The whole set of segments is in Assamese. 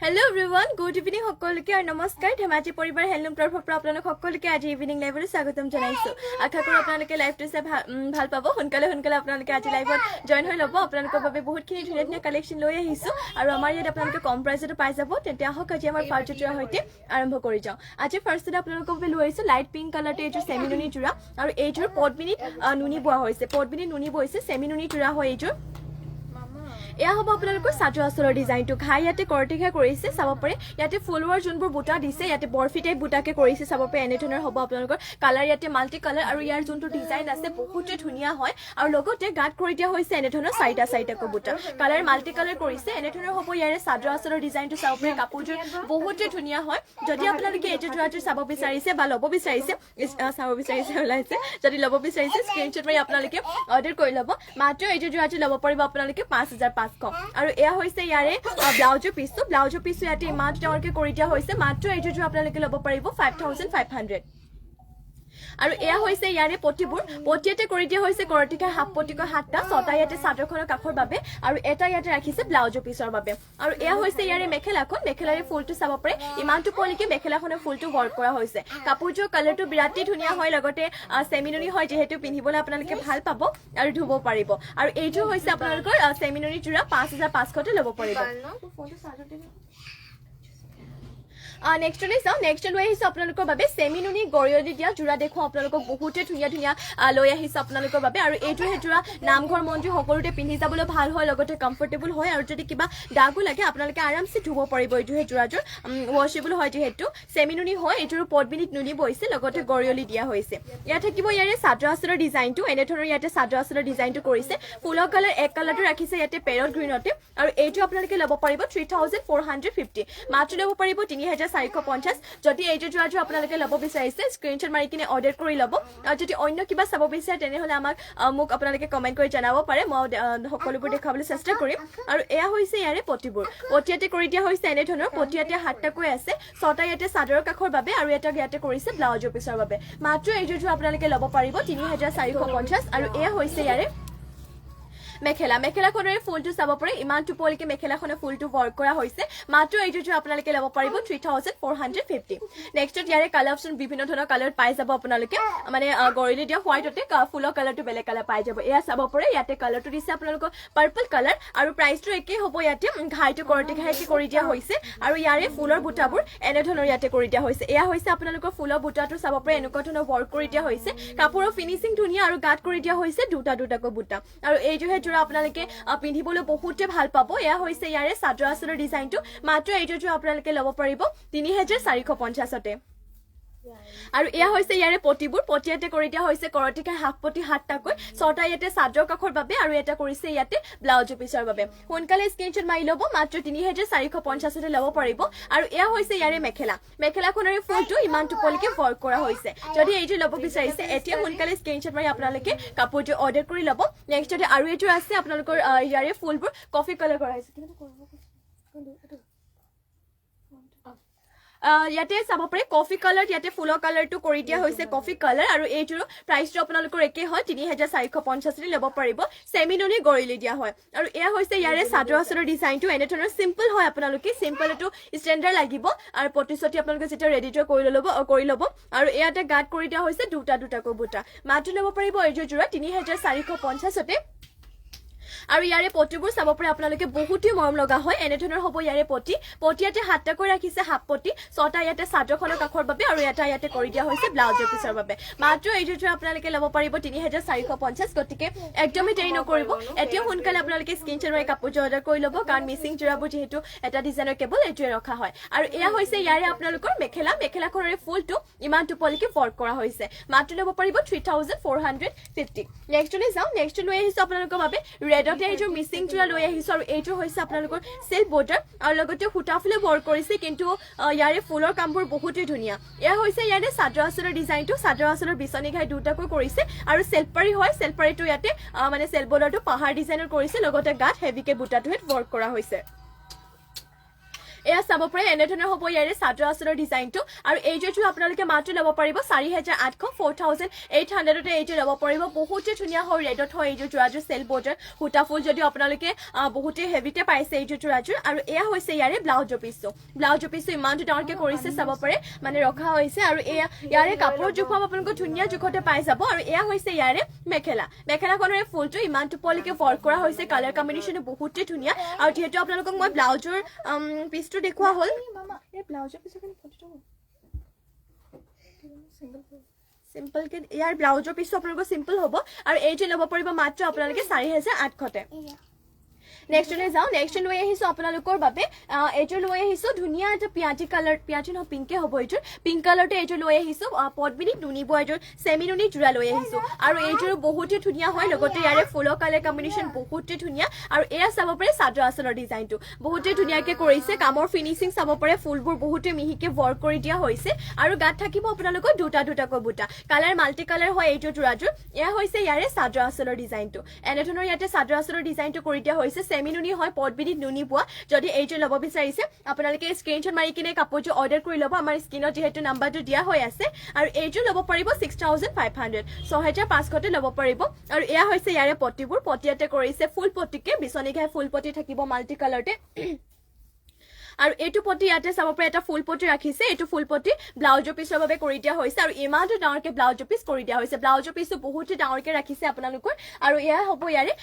Hello everyone, good evening সকলোকে আৰু নমস্কাৰ ধেমাজি পৰিবাৰ হেলুম তৰফৰ পৰা আপোনালোক সকলোকে আজি ইভিনিং লাইভলৈ স্বাগতম জনাইছো আশা কৰো আপোনালোকে লাইভটো চাই ভাল পাব সোনকালে আপোনালোকে আজি লাইভত জয়েন হৈ ল'ব আপোনালোকৰ বাবে বহুতখিনি ধুনীয়া কালেকশ্যন লৈ আহিছো আৰু আমাৰ ইয়াত আপোনালোকে কম প্ৰাইজতে পাই যাব তেন্তে আহক আজি আমাৰ ফাৰ্ষ্টৰ সৈতে আৰম্ভ কৰি যাওঁ আজি ফাৰ্ষ্টতে আপোনালোকৰ বাবে লৈ আহিছো লাইট পিংক কালাৰটো এইযোৰ সেমি নুনি জোৰা আৰু এইযোৰ পদ্মিনীত নুনি বোৱা হৈছে পদ্মিনী নুনি বৈছে সেমি নুনি জোৰা হয় এইযোৰ এয়া হ'ব আপোনালোকৰ সাজু আচলৰ ডিজাইনটো ঘাই ইয়াতে কৰটিঘা কৰিছে চাব পাৰে ইয়াতে ফুলৱাৰ যোনবোৰ বুটা দিছে ইয়াতে বৰফি টাইপ বুটাকে কৰিছে চাব পাৰে এনে ধৰণৰ হ'ব আপোনালোকৰ কালাৰ ইয়াতে মাল্টি কালাৰ আৰু ইয়াৰ যোনটো ডিজাইন আছে বহুতে ধুনীয়া হয় আৰু লগতে গাত কৰি দিয়া হৈছে এনে ধৰণৰ চাৰিটাকৈ বুটা কালাৰ মাল্টি কালাৰ কৰিছে এনে ধৰণৰ হ'ব ইয়াৰে সাজু আচলৰ ডিজাইনটো চাব পাৰে কাপোৰযোৰ বহুতে ধুনীয়া হয় যদি আপোনালোকে এইটো যোৱাটো চাব বিচাৰিছে বা ল'ব বিচাৰিছে ওলাইছে যদি ল'ব বিচাৰিছে স্ক্ৰীনশ্বট মাৰি আপোনালোকে অৰ্ডাৰ কৰি ল'ব মাত্ৰ এইটো যোৱাটো ল'ব পাৰিব আপোনালোকে ৫,৫০০ আৰু এয়া হৈছে ইয়াৰে ব্লাউজৰ পিছটো ইয়াতে ইমান ডাঙৰকে কৰি দিয়া হৈছে মাত্ৰ এইযোৰ আপোনালোকে ল'ব পাৰিব 5,500 আৰু এয়া হৈছে ইয়াৰে পটিয়াতে কৰি দিয়া হৈছে কৰটিকা হাফ পটিকৰ ৭টা ৬টা ইয়াতে চাদৰখনৰ কাষৰ বাবে আৰু এটা ইয়াতে ৰাখিছে ব্লাউজৰ পিছৰ বাবে আৰু এয়া হৈছে ইয়াৰে মেখেলাৰে ফুলটো চাব পাৰে ইমানটো পলিকে মেখেলাখনৰ ফুলটো ৱৰ্ক কৰা হৈছে কাপোৰযোৰ কালাৰটো বিৰাটেই ধুনীয়া হয় লগতে সেমিনুনি হয় যিহেতু পিন্ধিবলৈ আপোনালোকে ভাল পাব আৰু ধুব পাৰিব আৰু এইযোৰ হৈছে আপোনালোকৰ সেমিনুনি জোৰা ৫,৫০০তে ল'ব পাৰিব নেক্সট লৈ আহিছো আপোনালোকৰ বাবে সেমিনুনি গৰিয়লি দিয়া জোৰা দেখুৱাও আপোনালোকক বহুতে ধুনীয়া লৈ আহিছো আপোনালোকৰ বাবে আৰু এইটো জোৰা নামঘৰ মন্দিৰ সকলোতে পিন্ধি যাবলৈ ভাল হয় লগতে কমফৰ্টেবল হয় আৰু যদি কিবা দাগো লাগে আপোনালোকে আৰামছে ধুব পাৰিব এইটো জোৰাযোৰ ৱাশেবল হয় যিহেতু সেমিনুনি হয় এইটোৰ পদ্মিনীত নুনি বৈছে লগতে গৰিয়লি দিয়া হৈছে ইয়াত থাকিব ইয়াৰে চাদৰ আচলৰ ডিজাইনটো এনে ধৰণৰ ইয়াতে চাদৰ আচলৰ ডিজাইনটো কৰিছে ফুলৰ কালাৰ এক কালাৰটো ৰাখিছে ইয়াতে পেৰট গ্ৰীণতে আৰু এইটো আপোনালোকে ল'ব পাৰিব 3,450 মাত্ৰ ল'ব পাৰিব 3,450 যদি এইযোৰ যোৱাযোৰ আপোনালোকে ল'ব বিচাৰিছে স্ক্ৰীনশ্বট মাৰি কিনে অৰ্ডাৰ কৰি ল'ব আৰু যদি অন্য কিবা চাব বিচাৰে তেনেহ'লে মোক আপোনালোকে কমেণ্ট কৰি জনাব পাৰে মই সকলোবোৰ দেখাবলৈ চেষ্টা কৰিম আৰু এয়া হৈছে ইয়াৰে পটিয়াতে কৰি দিয়া হৈছে এনে ধৰণৰ পটিয়াতে ৭টাকৈ আছে ৬টা ইয়াতে চাদৰৰ কাষৰ বাবে আৰু এটা ইয়াতে কৰিছে ব্লাউজৰ পিছৰ বাবে মাত্ৰ এইযোৰ আপোনালোকে ল'ব পাৰিব 3,450 আৰু এয়া হৈছে ইয়াৰে মেখেলাখনৰে ফুলটো চাব পাৰে ইমান টুপলিকে মেখেলাখনৰ ফুলটো ৱৰ্ক কৰা হৈছে মাত্ৰ এইযোৰ আপোনালোকে ল'ব পাৰিব 3,450 নেক্সটত ইয়াৰে কালাৰ অপশ্যন বিভিন্ন ধৰণৰ কালাৰ পাই যাব আপোনালোকে মানে গৰিলি দিয়া হোৱাইটতে ফুলৰ কালাৰটো বেলেগ কালাৰ পাই যাব এয়া চাব পাৰে ইয়াতে কালাৰটো দিছে আপোনালোকৰ পাৰ্পল কালাৰ আৰু প্ৰাইচটো একেই হ'ব ইয়াতে ঘাইটো ঘাইকে কৰি দিয়া হৈছে আৰু ইয়াৰে ফুলৰ বুটাবোৰ এনে ধৰণৰ ইয়াতে কৰি দিয়া হৈছে এয়া হৈছে আপোনালোকৰ ফুলৰ বুটাটো চাব পাৰে এনেকুৱা ধৰণৰ ৱৰ্ক কৰি দিয়া হৈছে কাপোৰৰ ফিনিচিং ধুনীয়া আৰু গাত কৰি দিয়া হৈছে দুটাকৈ বুটা আৰু এইযোৰ আপোনালোকে পিন্ধিবলৈ বহুতে ভাল পাব এয়া হৈছে ইয়াৰে চাদৰ আচলৰ ডিজাইনটো মাত্ৰ এইযোৰ আপোনালোকে ল'ব পাৰিব 3,450তে আৰু এয়া হৈছে ইয়াৰে পটিয়াতে কৰি দিয়া হৈছে কৰটিকা হাফ পটি ৭টাকৈ ৬টা ইয়াতে চাদৰ কাষৰ বাবে আৰু এটা কৰিছে ইয়াতে ব্লাউজৰ পিছৰ বাবে সোনকালে স্ক্ৰীনশ্বট মাৰি ল'ব মাত্ৰ 3,450তে ল'ব পাৰিব আৰু এয়া হৈছে ইয়াৰে মেখেলাখনৰে ফুলটো ইমান টুপলিকে ৱৰ্ক কৰা হৈছে যদি এইটো ল'ব বিচাৰিছে এতিয়া সোনকালে স্ক্ৰীনশ্বট মাৰি আপোনালোকে কাপোৰটো অৰ্ডাৰ কৰি ল'ব নেক্সটতে আৰু এইটো আছে আপোনালোকৰ ইয়াৰে ফুলবোৰ কফি কালাৰ কৰা হৈছে ইয়াতে চাব পাৰে কফি কালাৰ ইয়াতে ফুলৰ কালাৰটো কৰি দিয়া হৈছে কফি কালাৰ আৰু এইটোৰ প্ৰাইচটো আপোনালোকৰ একে হয় 3,450তে ল'ব পাৰিব সেমিনুনি গৰিলি দিয়া হয় আৰু এয়া হৈছে ইয়াৰে চাদৰ আচলৰ ডিজাইনটো এনে ধৰণৰ চিম্পল হয় আপোনালোকে চিম্পলটো ষ্টেণ্ডাৰ্ড লাগিব আৰু প্ৰতিশ্ৰুতি আপোনালোকে যেতিয়া ৰেডিটো কৰি ল'ব আৰু ইয়াতে গাত কৰি দিয়া হৈছে দুটাকৈ বুটা মাত্ৰ ল'ব পাৰিব এইযোৰ জোৰা 3,450তে আৰু ইয়াৰে পটিবোৰ চাব পাৰে আপোনালোকে বহুতেই মৰম লগা হয় এনে ধৰণৰ হ'ব ইয়াৰে পটিয়াতে ৭টাকৈ ৰাখিছে হাফ পটি ৬টা ইয়াতে চাদৰখনৰ কাষৰ বাবে আৰু এটা ইয়াতে কৰি দিয়া হৈছে ব্লাউজৰ পিছৰ বাবে মাত্ৰ এইযোৰ আপোনালোকে ল'ব পাৰিব 3,450 গতিকে একদমেই দেৰি নকৰিব এতিয়া সোনকালে আপোনালোকে স্ক্ৰীনশ্বট মাৰি কাপোৰযোৰ অৰ্ডাৰ কৰি ল'ব কাৰণ মিচিং জোৰাবোৰ যিহেতু এটা ডিজাইনৰ কেৱল এইটোৱে ৰখা হয় আৰু এয়া হৈছে ইয়াৰে আপোনালোকৰ মেখেলাখনৰে ফুলটো ইমান টুপলিকে ৱৰ্ক কৰা হৈছে মাত্ৰ ল'ব পাৰিব 3,450 নেক্সট লৈ আহিছো আপোনালোকৰ বাবে ৰেডত এইযোৰ মিচিং জোৰা লৈ আহিছো আৰু এইটো হৈছে আপোনালোকৰ চেল্ফ বৰ্ডাৰ আৰু লগতে সূতা ফুলে ৱৰ্ক কৰিছে কিন্তু ইয়াৰে ফুলৰ কামবোৰ বহুতেই ধুনীয়া এয়া হৈছে ইয়াৰে চাদৰ আচলৰ ডিজাইনটো চাদৰ আচলৰ বিচনী ঘাই দুটাকৈ কৰিছে আৰু চেলপাৰী হয় চেলপাৰীটো ইয়াতে মানে চেল্ফ বৰ্ডাৰটো পাহাৰ ডিজাইনৰ কৰিছে লগতে গাত হেভিকে বুটাটোহে ৱৰ্ক কৰা হৈছে এয়া চাব পাৰে এনেধৰণৰ হ'ব ইয়াৰে চাদৰ আঁচলৰ ডিজাইনটো আৰু এইযোৰটো আপোনালোকে মাত্ৰ ল'ব পাৰিব 4800 4800তে এইযোৰ ল'ব পাৰিব বহুতে ধুনীয়া হয় ৰেডত হয় এইযোৰ যোৰাযোৰ চেল বৰ্ডাৰ সূতা ফুল যদিও আপোনালোকে বহুতে হেভিতে পাইছে এইযোৰ যোৰাযোৰ আৰু এয়া হৈছে ইয়াৰে ব্লাউজৰ পিচটো ইমানটো ডাঙৰকে কৰিছে চাব পাৰে মানে ৰখা হৈছে আৰু এয়া ইয়াৰে কাপোৰৰ জোখ আপোনালোকে ধুনীয়া জোখতে পাই যাব আৰু এয়া হৈছে ইয়াৰে মেখেলাখনৰ ফুলটো ইমানটো পলিকে ৱৰ্ক কৰা হৈছে কালাৰ কম্বিনেশ্যনো বহুতে ধুনীয়া আৰু যিহেতু আপোনালোকক মই ব্লাউজৰ পিচটো দেখুওৱা হ'ল এই ব্লাউজৰ পিছৰ ফটোটো সিম্পল কে ইয়াৰ ব্লাউজৰ পিছটো আপোনালোকৰ সিম্পল হ'ব আৰু এইটো ল'ব পাৰিব মাত্ৰ আপোনালোকে 4800তে নেক্সট লৈ যাওঁ নেক্সট লৈ আহিছো আপোনালোকৰ বাবে এইযোৰ লৈ আহিছো ধুনীয়া এটা পিয়াজি কালাৰ পিয়াজি নহয় পিংকে হ'ব এইযোৰ পিংক কালাৰতে এইযোৰ লৈ আহিছো পদ্মিনী নুনি বোৱা এইযোৰ চেমি নুনি জোৰা লৈ আহিছো আৰু এইযোৰ বহুতে ধুনীয়া হয় লগতে ইয়াৰে ফুলৰ কালাৰ কম্বিনেশ্যন বহুতে ধুনীয়া আৰু এয়া চাব পাৰে চাদৰ আঁচলৰ ডিজাইনটো বহুতে ধুনীয়াকে কৰিছে কামৰ ফিনিচিং চাব পাৰে ফুলবোৰ বহুতে মিহিকে ৱৰ্ক কৰি দিয়া হৈছে আৰু গাত থাকিব আপোনালোকৰ দুটাকৈ বুটা কালাৰ মাল্টি কালাৰ হয় এইযোৰ জোৰাযোৰ এয়া হৈছে ইয়াৰে চাদৰ আঁচলৰ ডিজাইনটো এনেধৰণৰ ইয়াতে চাদৰ আঁচলৰ ডিজাইনটো কৰি দিয়া হৈছে চেমি নুনি হয় পদ্মিনী নুনি বোৱা যদি এইযোৰ ল'ব বিচাৰিছে আপোনালোকে স্ক্ৰীনশ্বট মাৰি কিনে কাপোৰযোৰ অৰ্ডাৰ কৰি ল'ব আমাৰ স্ক্ৰীনত যিহেতু নাম্বাৰটো দিয়া হৈ আছে আৰু এইযোৰ ল'ব পাৰিব 6500 6500তে ল'ব পাৰিব আৰু এয়া হৈছে ইয়াৰে পটিবোৰ পটিয়াতে কৰিছে ফুল পটিকে বিচনী ঘাই ফুল পটি থাকিব মাল্টি কালাৰতে আৰু এইটো পটি ইয়াতে চাব পাৰে এটা ফুল পটি ৰাখিছে এইটো ফুল পটি ব্লাউজৰ পিছৰ বাবে কৰি দিয়া হৈছে আৰু ইমানটো ডাঙৰকে ব্লাউজৰ পিছ কৰি দিয়া হৈছে ব্লাউজৰ পিছটো বহুত ডাঙৰকে ৰাখিছে আপোনালোকৰ আৰু এয়া হ'ব ইয়াৰে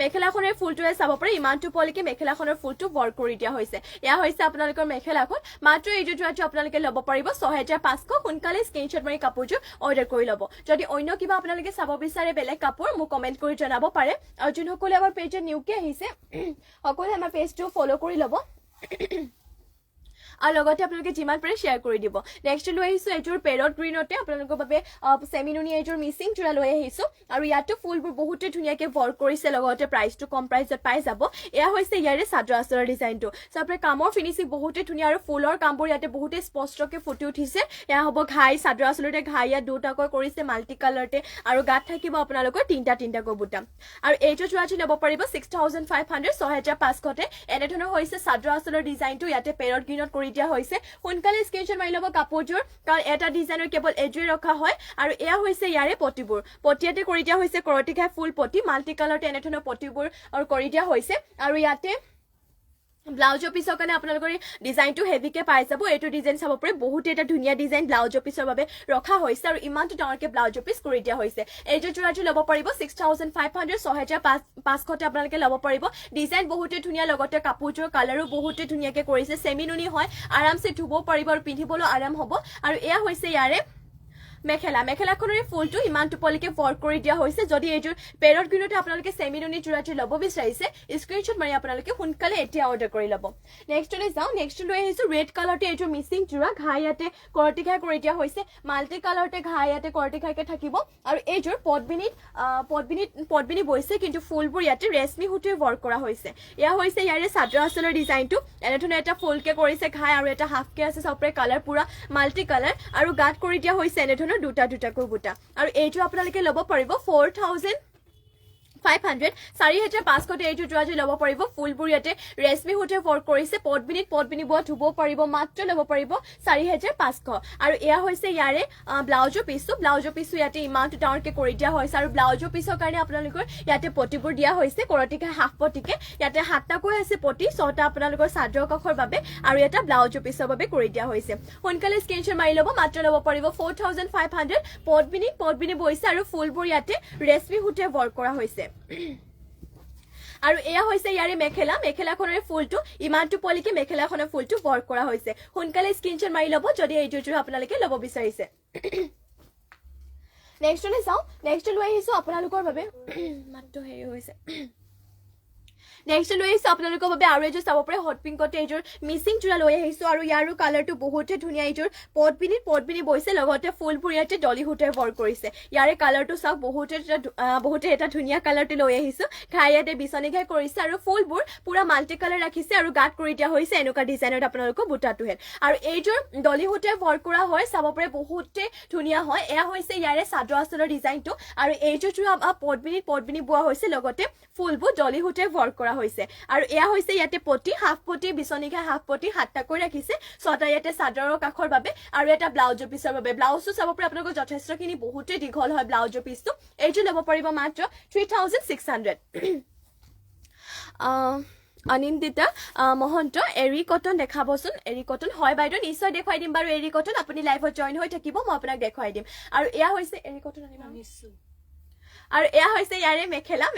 মেখেলাখনৰ ফুলটোৱে চাব পাৰে ইমানটো পলিকে মেখেলাখনৰ ফুলটো ৱৰ্ক কৰি দিয়া হৈছে এয়া হৈছে আপোনালোকৰ মেখেলাখন মাত্ৰ এইযোৰ যোৰাটো আপোনালোকে ল'ব পাৰিব 6500 সোনকালে স্ক্ৰীনশ্বট মাৰি কাপোৰযোৰ অৰ্ডাৰ কৰি ল'ব যদি অন্য কিবা আপোনালোকে চাব বিচাৰে বেলেগ কাপোৰ মোক কমেন্ট কৰি জনাব পাৰে আৰু যোনসকলে আমাৰ পেজত নিউকে আহিছে সকলোৱে আমাৰ পেজটো ফলো কৰি ল'ব আৰু লগতে আপোনালোকে যিমান পাৰে শ্বেয়াৰ কৰি দিব নেক্সট লৈ আহিছো এইযোৰ পেৰট গ্ৰীনতে আপোনালোকৰ বাবে চেমি নুনি এইযোৰ মিচিং জোৰা লৈ আহিছো আৰু ইয়াতো ফুলবোৰ বহুতে ধুনীয়াকে ৱৰ্ক কৰিছে লগতে প্ৰাইচটো কম প্ৰাইচত পাই যাব এয়া হৈছে ইয়াৰে চাদৰ আঁচলৰ ডিজাইনটো চাপৰে কামৰ ফিনিচিং বহুতে ধুনীয়া আৰু ফুলৰ কামবোৰ ইয়াতে বহুতে স্পষ্টকে ফুটি উঠিছে এয়া হ'ব ঘাই চাদৰ আঁচলতে ঘাই ইয়াত দুটাকৈ কৰিছে মাল্টি কালাৰতে আৰু গাত থাকিব আপোনালোকৰ তিনিটাকৈ বুটা আৰু এইটো জোৰাটো ল'ব পাৰিব 6500 6500তে এনেধৰণৰ হৈছে চাদৰ আঁচলৰ ডিজাইনটো ইয়াতে পেৰট গ্ৰীনত কৰি দিয়া হৈছে সোনকালে স্ক্ৰীনশ্বট মাৰি ল'ব কাপোৰযোৰ কাৰণ এটা ডিজাইনৰ কেৱল এযোৰে ৰখা হয় আৰু এয়া হৈছে ইয়াৰে পটিয়াতে কৰি দিয়া হৈছে কৰটি ঘাই ফুল পটি মাল্টি কালাৰতে এনেধৰণৰ পটিবোৰ কৰি দিয়া হৈছে আৰু ইয়াতে ব্লাউজৰ পিছৰ কাৰণে আপোনালোকৰ ডিজাইনটো হেভিকে পাই যাব এইটো ডিজাইন চাব পাৰে বহুত এটা ধুনীয়া ডিজাইন ব্লাউজৰ পিছৰ বাবে ৰখা হৈছে আৰু ইমানটো ডাঙৰকে ব্লাউজৰ পিছ কৰি দিয়া হৈছে এইযোৰ জোৰাটো ল'ব পাৰিব 6500 6500তে আপোনালোকে ল'ব পাৰিব ডিজাইন বহুতে ধুনীয়া লগতে কাপোৰযোৰ কালাৰো বহুতে ধুনীয়াকে কৰিছে চেমি নুনি হয় আৰামছে ধুব পাৰিব আৰু পিন্ধিবলৈ আৰাম হ'ব আৰু এয়া হৈছে ইয়াৰে মেখেলাখনৰ ফুলটো ইমানটো পলিকে ৱৰ্ক কৰি দিয়া হৈছে যদি এইযোৰ পেৰট গ্ৰীনতে আপোনালোকে চেমি নুনি জোৰাটো ল'ব বিচাৰিছে স্ক্ৰীনশ্বট মাৰি আপোনালোকে সোনকালে এতিয়া অৰ্ডাৰ কৰি ল'ব নেক্সট লৈ যাওঁ নেক্সট লৈ আহিছো ৰেড কালাৰতে এইযোৰ মিচিং জোৰা ঘাই ইয়াতে কৰটি ঘাই কৰি দিয়া হৈছে মাল্টি কালাৰতে ঘাই ইয়াতে কৰটি ঘাইকে থাকিব আৰু এইযোৰ পদ্মিনী বৈছে কিন্তু ফুলবোৰ ইয়াতে ৰেশমি সূতাৰে ৱৰ্ক কৰা হৈছে এয়া হৈছে ইয়াৰে চাদৰ আঁচলৰ ডিজাইনটো এনেধৰণে এটা ফুলকে কৰিছে ঘাই আৰু এটা হাফকে আছে চাপৰে কালাৰ পুৰা মাল্টি কালাৰ আৰু গাত কৰি দিয়া হৈছে এনেধৰণৰ দুটাকৈ বুটা আৰু এইটো আপোনালোকে ল'ব পাৰিব 4500 4500তে এইটো জোৰাযোৰ ল'ব পাৰিব ফুলবোৰ ইয়াতে ৰেশমি সূতাৰে ৱৰ্ক কৰিছে পদ্মিনী বোৱা ধুব পাৰিব মাত্ৰ ল'ব পাৰিব 4500 আৰু এয়া হৈছে ইয়াৰে ব্লাউজৰ পিছটো ইয়াতে ইমানটো ডাঙৰকে কৰি দিয়া হৈছে আৰু ব্লাউজৰ পিছৰ কাৰণে আপোনালোকৰ ইয়াতে পটিবোৰ দিয়া হৈছে কৰটিকে হাফ পটিকে ইয়াতে 7টাকৈ আছে পটি 6টা আপোনালোকৰ চাদৰ কাষৰ বাবে আৰু এটা ব্লাউজৰ পিছৰ বাবে কৰি দিয়া হৈছে সোনকালে স্ক্ৰীনশ্বট মাৰি ল'ব মাত্ৰ ল'ব পাৰিব 4500 পদ্মিনী বৈছে আৰু ফুলবোৰ ইয়াতে ৰেশমি সূতাৰে ৱৰ্ক কৰা হৈছে আৰু এয়া হৈছে ইয়াৰে মেখেলাখনৰ ফুলটো ইমানটো পলিকে মেখেলাখনৰ ফুলটো ৱৰ্ক কৰা হৈছে সোনকালে স্ক্ৰীনশ্বট মাৰি ল'ব যদি এইযোৰ আপোনালোকে ল'ব বিচাৰিছে নেক্সট লৈ যাওঁ নেক্সট লৈ আহিছো আপোনালোকৰ বাবে মাত্ৰ হেৰি হৈছে নেক্সট লৈ আহিছো আপোনালোকৰ বাবে আৰু এযোৰ চাব পাৰে হট পিংকতে এইযোৰ মিচিং জোৰা লৈ আহিছো আৰু ইয়াৰো কালাৰটো বহুতে ধুনীয়া এইযোৰ পদ্মিনী বৈছে লগতে ফুলবোৰ ইয়াতে ডলি সূতাৰে ৱৰ্ক কৰিছে ইয়াৰে কালাৰটো চাওক বহুতে এটা ধুনীয়া কালাৰতে লৈ আহিছো ঘাই ইয়াতে বিচনী ঘাই কৰিছে আৰু ফুলবোৰ পুৰা মাল্টি কালাৰ ৰাখিছে আৰু গাত কৰি দিয়া হৈছে এনেকুৱা ডিজাইনত আপোনালোকৰ বুটাটোহে আৰু এইযোৰ ডলি সূতাৰে ৱৰ্ক কৰা হয় চাব পাৰে বহুতে ধুনীয়া হয় এয়া হৈছে ইয়াৰে চাদৰ আঁচলৰ ডিজাইনটো আৰু এইযোৰ পদ্মিনী বোৱা হৈছে লগতে ফুলবোৰ ডলি সূতাৰে ৱৰ্ক কৰা কৰা হৈছে আৰু এয়া হৈছে ইয়াতে পটি হাফ পটি বিচনিঘা হাফ পটি 7টা কৰি ৰাখিছে 6টা ইয়াতে চাদৰৰ কাখৰ বাবে আৰু এটা ব্লাউজৰ পিছৰ বাবে ব্লাউজটো চাব পাৰে আপোনালোকৰ যথেষ্টখিনি বহুতে দীঘল হয় ব্লাউজৰ পিছটো এইটো ল'ব পাৰিব মাত্ৰ 3600 অনিন্দিতা মহন্ত এৰি কটন দেখাবচোন এৰি কটন হয় বাইদেউ নিশ্চয় দেখুৱাই দিম বাৰু এৰি কটন আপুনি লাইভত জইন হৈ থাকিব মই আপোনাক দেখুৱাই দিম আৰু এয়া হৈছে এৰি কটন আনিম নিশ্চয় আৰু এয়া হৈছে ইয়াৰে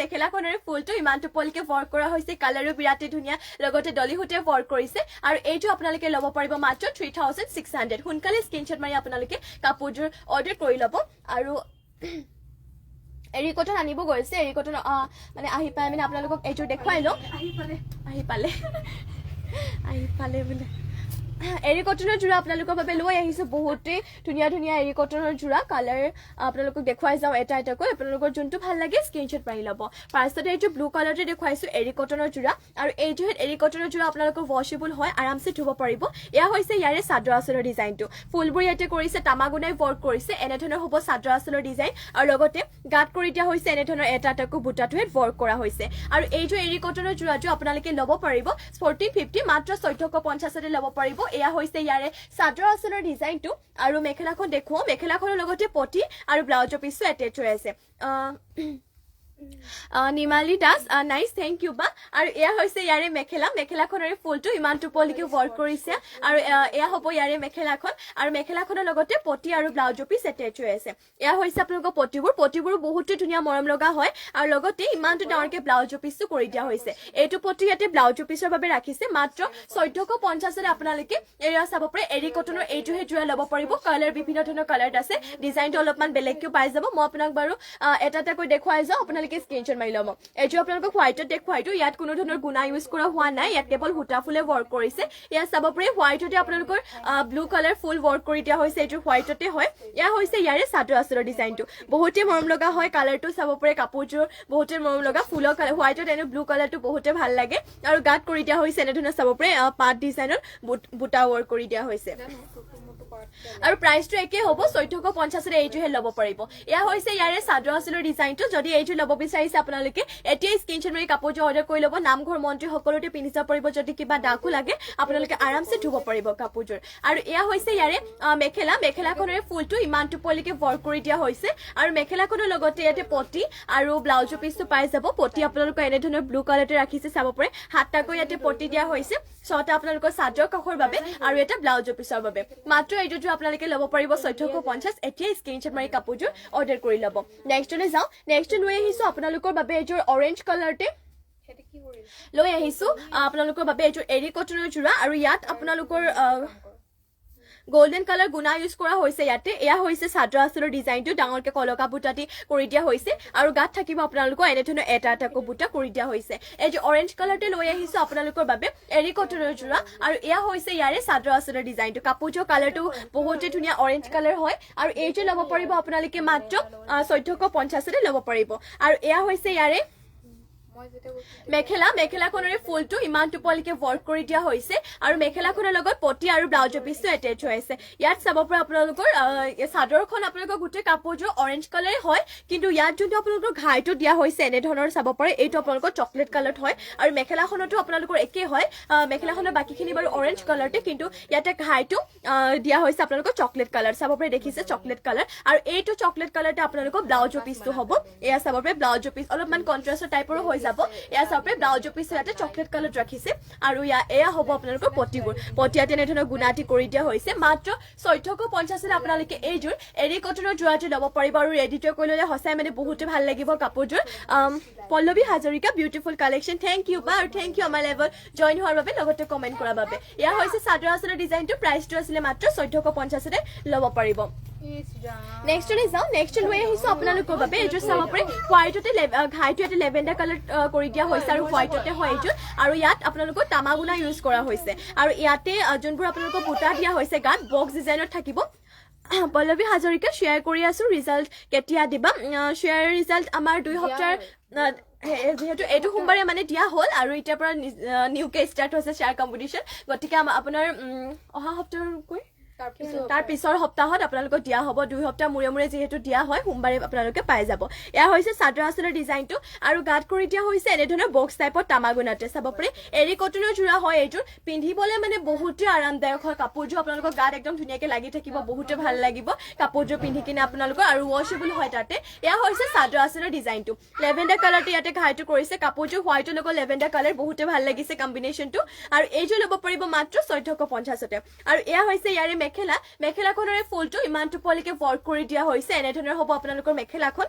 মেখেলাখনৰ ফুলটো ইমানটো পলকে ৱৰ্ক কৰা হৈছে কালাৰো বিৰাটে ধুনীয়া লগতে ডলিহুটে ৱৰ্ক কৰিছে আৰু এইটো আপোনালোকে ল'ব পাৰিব মাত্ৰ 3600 সোনকালে স্ক্ৰীনশ্বট মাৰি আপোনালোকে কাপোৰযোৰ অৰ্ডাৰ কৰি ল'ব আৰু এৰি কটন আনিব গৈছে এৰি কটন মানে আহি পাই মানে আপোনালোকক এইযোৰ দেখুৱাই লওঁ আহি পালে বোলে এৰি কটনৰ যোৰা আপোনালোকৰ বাবে লৈ আহিছো বহুতেই ধুনীয়া ধুনীয়া এৰি কটনৰ যোৰা কালাৰ আপোনালোকক দেখুৱাই যাওঁ এটা এটাকৈ আপোনালোকৰ যোনটো ভাল লাগে স্ক্ৰীনশ্বট মাৰি ল'ব ফাৰ্ষ্টতে এইটো ব্লু কালাৰতে দেখুৱাইছো এৰি কটনৰ যোৰা আৰু এইটো এৰি কটনৰ যোৰা আপোনালোকৰ ৱাশেবল হয় আৰামছে ধুব পাৰিব এয়া হৈছে ইয়াৰে চাদৰ আঁচলৰ ডিজাইনটো ফুলবোৰ ইয়াতে কৰিছে তামাগুনাই ৱৰ্ক কৰিছে এনেধৰণৰ হ'ব চাদৰ আঁচলৰ ডিজাইন আৰু লগতে গাত কৰি দিয়া হৈছে এনেধৰণৰ এটা এটাকৈ বুটাটোহে ৱৰ্ক কৰা হৈছে আৰু এইটো এৰি কটনৰ যোৰাটো আপোনালোকে ল'ব পাৰিব 1450 মাত্ৰ 1450 ল'ব পাৰিব এয়া হৈছে ইয়াৰে চাদৰ আঁচলৰ ডিজাইনটো আৰু মেখেলাখন দেখুৱাও মেখেলাখনৰ লগতে পটি আৰু ব্লাউজৰ পিছটো এটেচ হৈ আছে নিমালি দাস নাইস থেংক ইউ বা আৰু এয়া হৈছে ইয়াৰে মেখেলাখনৰ ফুলটো ইমানটো পলিকে ৱৰ্ক কৰিছে আৰু এয়া হ'ব ইয়াৰে মেখেলাখন আৰু মেখেলাখনৰ লগতে পটি আৰু ব্লাউজৰ পিছ এটেচ হৈ আছে এয়া হৈছে আপোনালোকৰ পটিবোৰ বহুত ধুনীয়া মৰম লগা হয় আৰু লগতে ইমানটো ডাঙৰকে ব্লাউজৰ পিছটো কৰি দিয়া হৈছে এইটো পটি ইয়াতে ব্লাউজৰ পিছৰ বাবে ৰাখিছে মাত্ৰ 1450 আপোনালোকে এয়া চাব পাৰে এৰি কটনৰ এইটোহে যোৰা ল'ব পাৰিব কালাৰ বিভিন্ন ধৰণৰ কালাৰ আছে ডিজাইনটো অলপমান বেলেগকৈ পাই যাব মই আপোনাক বাৰু এটা এটাকৈ দেখুৱাই যাওঁ আপোনালোকে স্ক্ৰীনশ্বট মাৰি ল'ব এইটো আপোনালোকক হোৱাইটত দেখুৱাইটো ইয়াত কোনো ধৰণৰ গুণা ইউজ কৰা হোৱা নাই ইয়াত কেৱল সূতা ফুলে ৱৰ্ক কৰিছে ইয়াত চাব পাৰে হোৱাইটতে আপোনালোকৰ ব্লু কালাৰ ফুল ৱৰ্ক কৰি দিয়া হৈছে এইটো হোৱাইটতে হয় এয়া হৈছে ইয়াৰে চাদৰ আঁচলৰ ডিজাইনটো বহুতে মৰম লগা হয় কালাৰটো চাব পাৰে কাপোৰযোৰ বহুতে মৰম লগা ফুলৰ কালাৰ হোৱাইটত এনে ব্লু কালাৰটো বহুতে ভাল লাগে আৰু গাত কৰি দিয়া হৈছে এনেধৰণৰ চাব পাৰে পাত ডিজাইনত বুটা ৱৰ্ক কৰি দিয়া হৈছে আৰু প্ৰাইসটো একে হ'ব 1450 এইটোহে ল'ব পাৰিব এয়া হৈছে ইয়াৰে চাদৰ আঁচলৰ ডিজাইনটো যদি এইটো ল'ব বিচাৰিছে আপোনালোকে এতিয়াই স্ক্ৰীনশ্বট মাৰি কাপোৰযোৰ অৰ্ডাৰ কৰি ল'ব নামঘৰ মন্দিৰ সকলোতে পিন্ধি যাব পাৰিব যদি কিবা দাগো লাগে আপোনালোকে আৰামছে ধুব পাৰিব কাপোৰযোৰ আৰু এয়া হৈছে ইয়াৰে মেখেলাখনৰ ফুলটো ইমানটো পলিকে ৱৰ্ক কৰি দিয়া হৈছে আৰু মেখেলাখনৰ লগতে ইয়াতে পটি আৰু ব্লাউজৰ পিছটো পাই যাব পটি আপোনালোকৰ এনেধৰণৰ ব্লু কালাৰতে ৰাখিছে চাব পাৰে 7টাকৈ ইয়াতে পটি দিয়া হৈছে 6টা আপোনালোকৰ চাদৰ কাখৰ বাবে আৰু এটা ব্লাউজৰ পিছৰ বাবে মাত্ৰ এইটো আপোনালোকে ল'ব পাৰিব 1450 এতিয়া স্ক্ৰীনশ্বট মাৰি কাপোৰযোৰ অৰ্ডাৰ কৰি ল'ব নেক্সটলৈ যাওঁ নেক্সট লৈ আহিছো আপোনালোকৰ বাবে এইযোৰ অৰেঞ্জ কালাৰতে লৈ আহিছো আপোনালোকৰ বাবে এইযোৰ এৰি কটনৰ যোৰা আৰু ইয়াত আপোনালোকৰ গোল্ডেন কালাৰ গুণা ইউজ কৰা হৈছে ইয়াতে এয়া হৈছে চাদৰ আঁচলৰ ডিজাইনটো ডাঙৰকে কলকা বুটা দি কৰি দিয়া হৈছে আৰু গাত থাকিব আপোনালোকৰ এনেধৰণৰ এটা এটাকৈ বুটা কৰি দিয়া হৈছে এই যে অৰেঞ্জ কালাৰতে লৈ আহিছো আপোনালোকৰ বাবে এৰি কটনৰ যোৰা আৰু এয়া হৈছে ইয়াৰে চাদৰ আঁচলৰ ডিজাইনটো কাপোৰযোৰ কালাৰটো বহুতে ধুনীয়া অৰেঞ্জ কালাৰ হয় আৰু এইটো ল'ব পাৰিব আপোনালোকে মাত্ৰ 1450 ল'ব পাৰিব আৰু এয়া হৈছে ইয়াৰে মেখেলাখনৰ ফুলটো ইমানটো পলিকে ৱৰ্ক কৰি দিয়া হৈছে আৰু মেখেলাখনৰ লগত পটি আৰু ব্লাউজৰ পিছটো এটেচ হৈ আছে ইয়াত চাব পৰা আপোনালোকৰ চাদৰখন আপোনালোকৰ গোটেই কাপোৰযোৰ অৰেঞ্জ কালাৰ হয় কিন্তু ইয়াত যোনটো আপোনালোকৰ ঘাইটো দিয়া হৈছে এনেধৰণৰ চাব পাৰে এইটো আপোনালোকৰ চকলেট কালাৰ হয় আৰু মেখেলাখনতো আপোনালোকৰ একে হয় মেখেলাখনৰ বাকীখিনি বাৰু অৰেঞ্জ কালাৰতে কিন্তু ইয়াতে ঘাইটো দিয়া হৈছে আপোনালোকৰ চকলেট কালাৰ চাব পাৰে দেখিছে চকলেট কালাৰ আৰু এইটো চকলেট কালাৰতে আপোনালোকৰ ব্লাউজৰ পিছটো হ'ব এয়া চাব পাৰে ব্লাউজৰ পিছ অলপমান কন্ট্ৰাষ্টৰ টাইপৰো হৈ যাব এয়া চাব পাৰে ব্লাউজৰ পিছ ইয়াতে চকলেট কালাৰত ৰাখিছে আৰু এয়া হ'ব আপোনালোকৰ পটিবোৰ পটিয়াতে এনেধৰণৰ গুণাটি কৰি দিয়া হৈছে মাত্ৰ 1450 আপোনালোকে এইযোৰ এৰি কটনৰ যোৰাটো ল'ব পাৰিব আৰু ৰেডিটো কৰি ল'লে সঁচাই মানে বহুতে ভাল লাগিব কাপোৰযোৰ Pallavi Hazarika beautiful collection thank you বা আৰু থেংক ইউ আমাৰ লাইভত জইন হোৱাৰ বাবে লগতে কমেণ্ট কৰাৰ বাবে এয়া হৈছে চাদৰ আঁচলৰ ডিজাইনটো প্ৰাইচটো আছিলে মাত্ৰ 1450 ল'ব পাৰিব নেক্সটলৈ যাওঁ নেক্সট লৈ আহিছো আপোনালোকৰ বাবে এইযোৰ চাব পাৰে হোৱাইটতে ঘাইটো এটা লেভেণ্ডাৰ কালাৰ কৰি দিয়া হৈছে আৰু হোৱাইটতে হয় এইযোৰ আৰু ইয়াত আপোনালোকৰ তামাগুনা ইউজ কৰা হৈছে আৰু ইয়াতে যোনবোৰ আপোনালোকৰ বুটা দিয়া হৈছে গাত বক্স ডিজাইনত থাকিব পল্লৱী হাজৰিকা শ্বেয়াৰ কৰি আছো ৰিজাল্ট কেতিয়া দিবা শ্বেয়াৰ ৰিজাল্ট আমাৰ 2 সপ্তাহৰ যেহেতু এইটো সোমবাৰে মানে দিয়া হ'ল আৰু এতিয়াৰ পৰা নিউকে ষ্টাৰ্ট হৈছে শ্বেয়াৰ কম্পিটিশ্যন গতিকে আপোনাৰ অহা সপ্তাহৰ তাৰ পিছৰ সপ্তাহত আপোনালোকক দিয়া হ'ব 2 সপ্তাহ মূৰে মূৰে যেহেতু দিয়া হয় সোমবাৰে আপোনালোকে পাই যাব এয়া হৈছে চাদৰ আঁচলৰ ডিজাইনটো আৰু গাত কৰি দিয়া হৈছে এনে ধৰণৰ বক্স টাইপত তামাগুনাতে চাব পাৰি এৰি কটনৰ জোৰা হয় এইটো পিন্ধিবলৈ মানে বহুতে আৰামদায়ক হয় কাপোৰযোৰ আপোনালোকৰ গাত একদম ধুনীয়াকৈ লাগি থাকিব বহুতে ভাল লাগিব কাপোৰযোৰ পিন্ধি কিনে আপোনালোকৰ আৰু ৱাশেবল হয় তাতে এয়া হৈছে চাদৰ আঁচলৰ ডিজাইনটো লেভেণ্ডাৰ কালাৰতে ইয়াতে ঘাইটো কৰিছে কাপোৰযোৰ হোৱাইটৰ লগত লেভেণ্ডাৰ কালাৰ বহুতে ভাল লাগিছে কম্বিনেশ্যনটো আৰু এইযোৰ ল'ব পাৰিব মাত্ৰ 1450তে আৰু এয়া হৈছে ইয়াৰে মেখেলাখনৰে ফুলটো ইমান টোপলৈকে ৱৰ্ক কৰি দিয়া হৈছে এনে ধৰণৰ হ'ব আপোনালোকৰ মেখেলাখন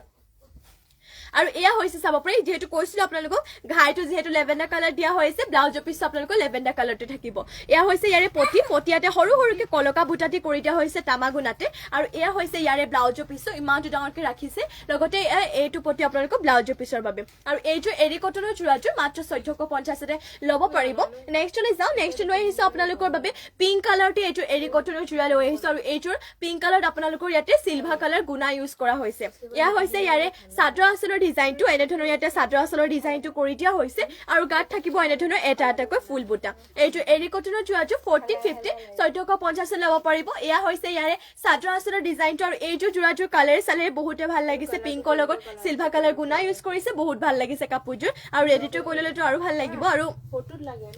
আৰু এয়া হৈছে চাব পাৰি যেহেতু কৈছিলো আপোনালোকক ঘাইটো যেহেতু লেভেণ্ডাৰ কালাৰ দিয়া হৈছে ব্লাউজৰ পিছ আপোনালোকৰ লেভেণ্ডাৰ কালাৰটো থাকিব এয়া হৈছে ইয়াৰে পটিয়াতে সৰু সৰুকে কলকা বুটাটি কৰি দিয়া হৈছে তামাগুনাতে আৰু এয়া হৈছে ইয়াৰে ব্লাউজৰ পিছ ইমানটো ডাঙৰকে ৰাখিছে লগতে এইটো পটি আপোনালোকৰ ব্লাউজৰ পিছৰ বাবে আৰু এইটো এৰি কটনৰ জোৰাটো মাত্ৰ 1450তে ল'ব পাৰিব নেক্সটলৈ যাওঁ নেক্সট লৈ আহিছো আপোনালোকৰ বাবে পিংক কালাৰতে এইটো এৰি কটনৰ জোৰা লৈ আহিছো আৰু এইটোৰ পিংক কালাৰত আপোনালোকৰ ইয়াতে চিলভাৰ কালাৰ গুণা ইউজ কৰা হৈছে এয়া হৈছে ইয়াৰে চাদৰ আঁচলৰ ডিজাইনটো এনে ধৰণৰ ইয়াতে চাদৰ আঁচলৰ ডিজাইনটো কৰি দিয়া হৈছে আৰু গাত থাকিব এনে ধৰণৰ এটা এটাকৈ ফুল বুটা এইটো এৰি কটনৰ জোৰাটো 1450 ল'ব পাৰিব এয়া হৈছে ইয়াৰে চাদৰ আঁচলৰ ডিজাইনটো আৰু এইটো জোৰাটোৰ কালাৰ চালাৰ বহুতে ভাল লাগিছে পিংকৰ লগত চিলভাৰ কালাৰ গুণা ইউজ কৰিছে বহুত ভাল লাগিছে কাপোৰযোৰ আৰু ৰেডিটো কৰি ল'লেতো আৰু ভাল লাগিব আৰু